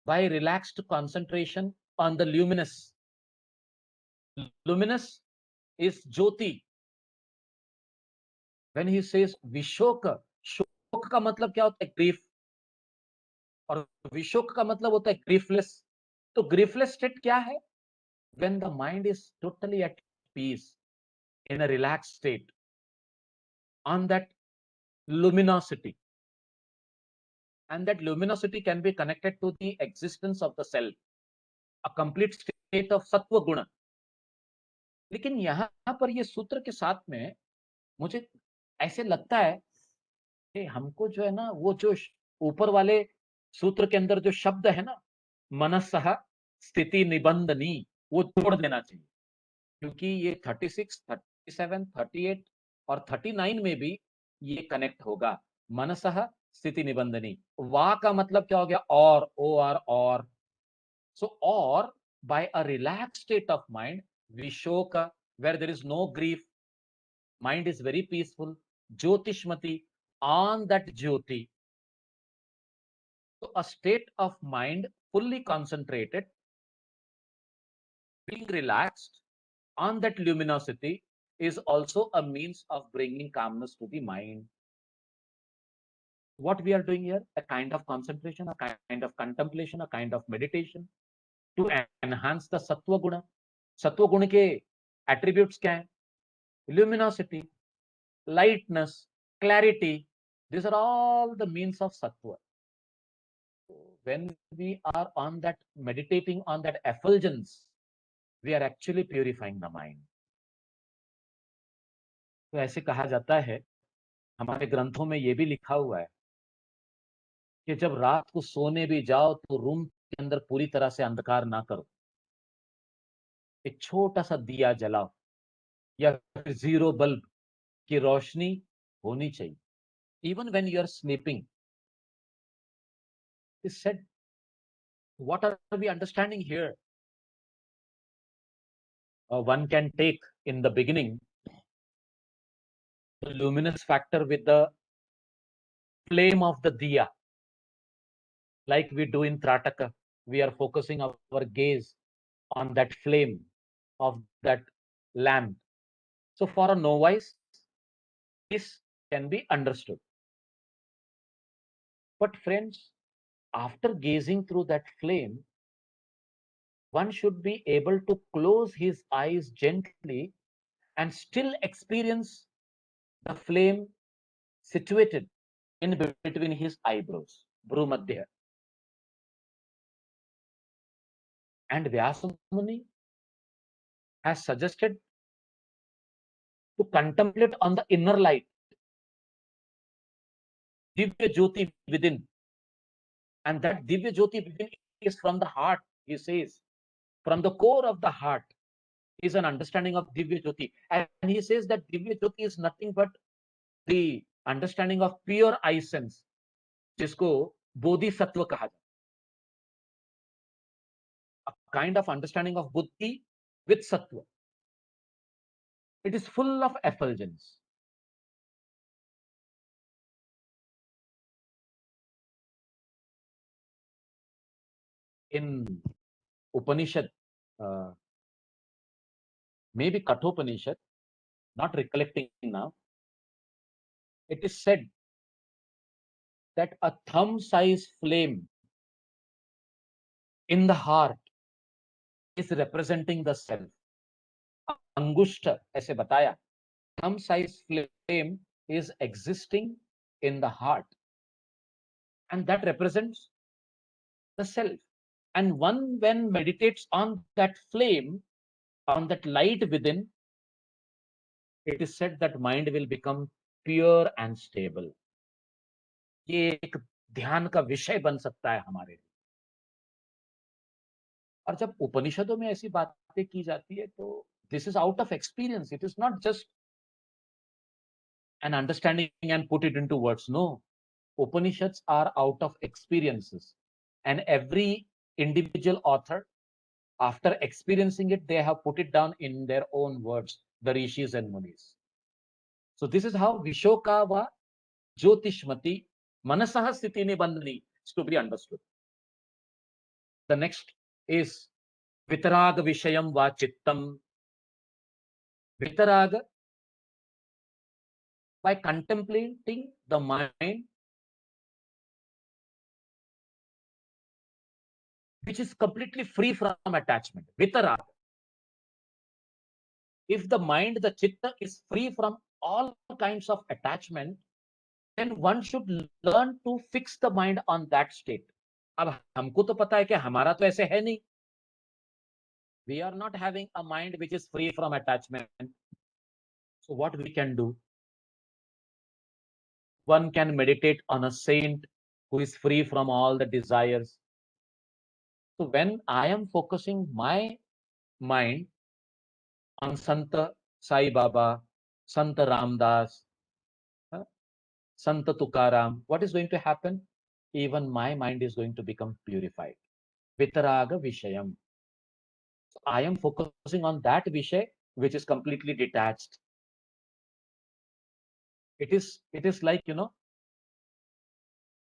by relaxed concentration on the luminous. Luminous is jyoti. When he says विशोक, शोक का मतलब क्या होता है, ग्रीफ, और विशोक का मतलब होता है ग्रीफलेस। तो ग्रीफलेस स्टेट क्या है? When the mind is totally at peace, in a relaxed state, on that luminosity, and that luminosity can be connected to the existence of the self, a complete state of sattva guna. लेकिन यहां पर ये सूत्र के साथ में मुझे ऐसे लगता है कि हमको जो है ना, वो जो ऊपर वाले सूत्र के अंदर जो शब्द है ना, मनसः स्थिति निबंधनी, वो जोड़ देना चाहिए। क्योंकि ये 36, 37, 38 और 39 में भी ये कनेक्ट होगा। मनसः स्थिति निबंधनी, वा का मतलब क्या हो गया, और, ओ आर, और। सो और by a relax state of mind, vishoka, where there is no grief, mind is very peaceful, jyotishmati, on that jyoti. So a state of mind fully concentrated, being relaxed on that luminosity is also a means of bringing calmness to the mind. What we are doing here, a kind of concentration, a kind of contemplation, a kind of meditation to enhance the sattva guna. सत्व गुण के attributes क्या हैं? Luminosity, lightness, clarity, these are all the means of sattva. When we are on that, meditating on that effulgence, we are actually purifying the mind. तो ऐसे कहा जाता है, हमारे ग्रंथों में ये भी लिखा हुआ है कि जब रात को सोने भी जाओ तो रूम के अंदर पूरी तरह से अंधकार ना करो, एक छोटा सा दिया जलाओ या फिर जीरो बल्ब की रोशनी होनी चाहिए। Even when you are sleeping, is said, what are we understanding here? One can take in the beginning the luminous factor with the flame of the diya, like we do in Trataka. We are focusing our gaze on that flame of that lamp. So for a novice, this can be understood. But friends, after gazing through that flame, one should be able to close his eyes gently and still experience the flame situated in between his eyebrows, Bhrumadhya. And Vyasa Muni has suggested to contemplate on the inner light, Divya Jyoti within. And that Divya Jyoti within is from the heart, he says. From the core of the heart is an understanding of Divya Jyoti. And he says that Divya Jyoti is nothing but the understanding of pure eye sense, जिसको बोधिसत्व कहा जाता है. A kind of understanding of buddhi with sattva. It is full of effulgence. In Upanishad, maybe Kathopanishad, not recollecting now, it is said that a thumb-sized flame in the heart is representing the self. Angushta, ऐसे बताया, thumb-sized flame is existing in the heart, and that represents the self. And one, when meditates on that flame, on that light within, it is said that mind will become pure and stable. ये एक ध्यान का विषय बन सकता है हमारे लिए. और जब उपनिषदों में ऐसी बातें की जाती है तो this is out of experience. It is not just an understanding and put it into words. No, Upanishads are out of experiences, and every individual author, after experiencing it, they have put it down in their own words, the rishis and munis. So this is how Vishoka va Jyotishmati Manasah Sthiti Nibandhani is to be understood. The next is Vitaraga Vishayam va Chittam. Vitaraga, by contemplating the mind which is completely free from attachment. Vitaraga. If the mind, the chitta, is free from all kinds of attachment, then one should learn to fix the mind on that state. अब हमको तो पता है कि हमारा तो ऐसे है नहीं. We are not having a mind which is free from attachment. So what we can do? One can meditate on a saint who is free from all the desires. So when I am focusing my mind on Sant Sai Baba, Sant Ramdas, Sant Tukaram, what is going to happen? Even my mind is going to become purified. Vitaraga Vishayam. So I am focusing on that Vishay which is completely detached. It is like,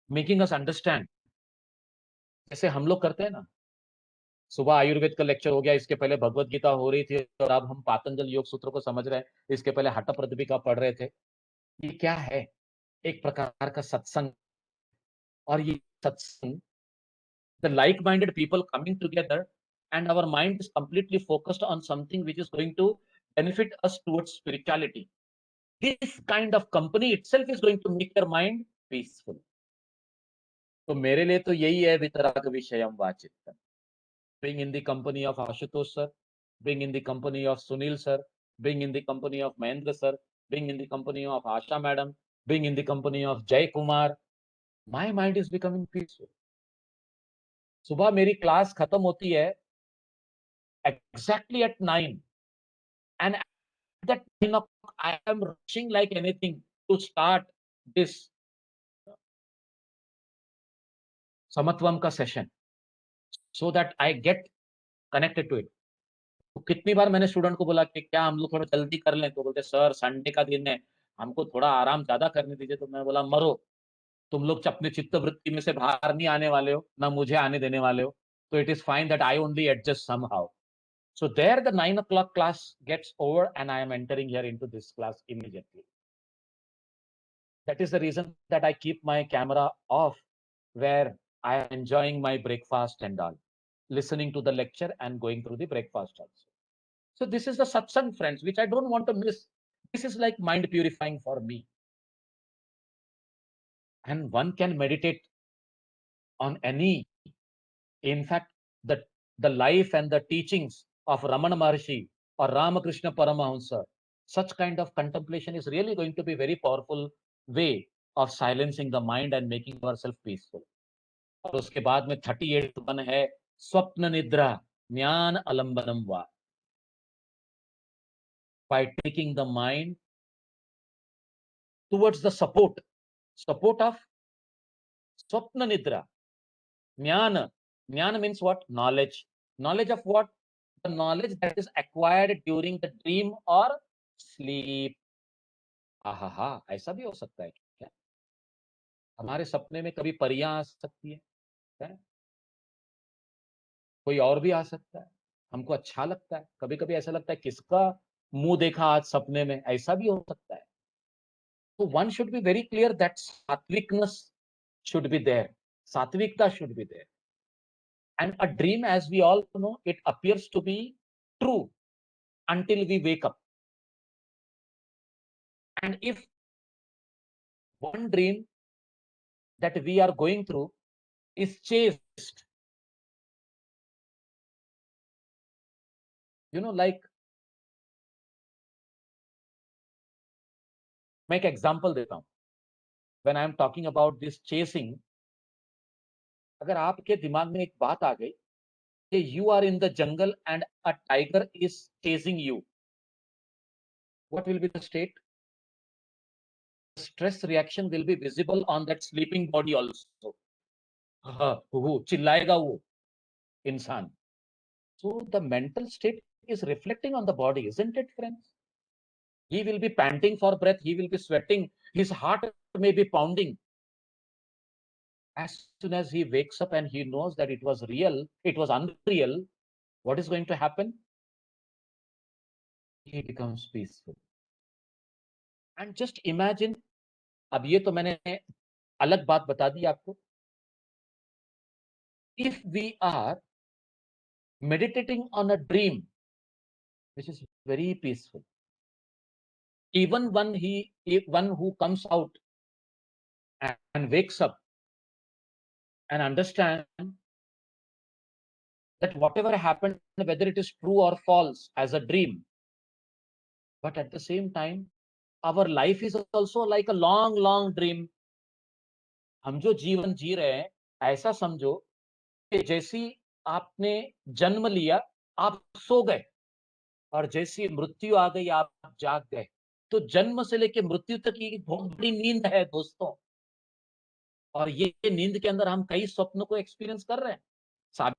making us understand. जैसे हम लोग करते हैं ना, सुबह आयुर्वेद का lecture हो गया, इसके पहले भगवत गीता हो रही थी और अब हम पातंजल योग सूत्र को समझ रहे हैं, इसके पहले हठप्रदीपिका पढ़ रहे थे. ये क्या है? एक प्रकार का सत्संग. और ये सत्संग, the like-minded people coming together, and our mind is completely focused on something which is going to benefit us towards spirituality. This kind of company itself is going to make your mind peaceful. तो मेरे लिए तो यही है वितराग विषयम वाचित्तम. Being in the company of Ashutosh sir, being in the company of Sunil sir, being in the company of Mahendra sir, being in the company of Asha madam, being in the company of Jay Kumar, my mind is becoming peaceful. सुबह मेरी class खत्म होती है exactly at 9, and at that 9 o'clock I am rushing like anything to start this Samatvam ka session so that I get connected to it. तो कितनी बार मैंने student को बोला कि क्या हम लोग थोड़ा जल्दी कर लें, तो बोलते सर संडे का दिन है, हमको थोड़ा आराम ज्यादा करने दीजिए। तो मैं बोला मरो, तुम लोग अपने चित्त वृत्ति में से बाहर नहीं आने वाले हो, ना मुझे आने देने वाले हो, तो it is fine that I only adjust somehow. So there the 9 o'clock class gets over and I am entering here into this class immediately. That is the reason that I keep my camera off where I am enjoying my breakfast and all, listening to the lecture and going through the breakfast also. So this is the satsang, friends, which I don't want to miss. This is like mind purifying for me. And one can meditate on any. In fact, the life and the teachings of Ramana Maharshi or Ramakrishna Paramahamsa, such kind of contemplation is really going to be very powerful way of silencing the mind and making ourselves peaceful. और उसके बाद में 38th one है स्वप्न निद्रा ज्ञान अलंबनम वा, by taking the mind towards the support of swapna nidra. Jnana means what? Knowledge. Knowledge of what? The knowledge that is acquired during the dream or sleep. आहा, ऐसा भी हो सकता है क्या? हमारे सपने में कभी परियां आ सकती है? कोई और भी आ सकता है, हमको अच्छा लगता है, कभी कभी ऐसा लगता है किसका मुंह देखा आज सपने में, ऐसा भी हो सकता है। तो one should be very clear that sattvikness should be there. Satvikta should be there. And a dream, as we all know, it appears to be true until we wake up. And if one dream that we are going through is chased, like, मैं एक example देता हूं। When I am talking about this chasing, अगर आपके दिमाग में एक बात आ गई कि you are in the jungle and a tiger is chasing you, what will be the state? Stress reaction will be visible on that sleeping body also. वो चिल्लाएगा वो इंसान. So the mental state is reflecting on the body, isn't it, friends? He will be panting for breath, he will be sweating, his heart may be pounding. As soon as he wakes up and he knows that it was real, it was unreal, what is going to happen? He becomes peaceful. And just imagine, अब ये तो मैंने अलग बात बता दी आपको, if we are meditating on a dream which is very peaceful, even one who comes out and wakes up and understand that whatever happened, whether it is true or false, as a dream, but at the same time our life is also like a long dream. हम जो जीवन जी रहे हैं, ऐसा समझो कि जैसी आपने जन्म लिया, आप सो गए, और जैसी मृत्यु आ गई आप जाग गए। तो जन्म से लेकर मृत्यु तक की बहुत बड़ी नींद है दोस्तों, और ये नींद के अंदर हम कई स्वप्नों को एक्सपीरियंस कर रहे हैं। साबिर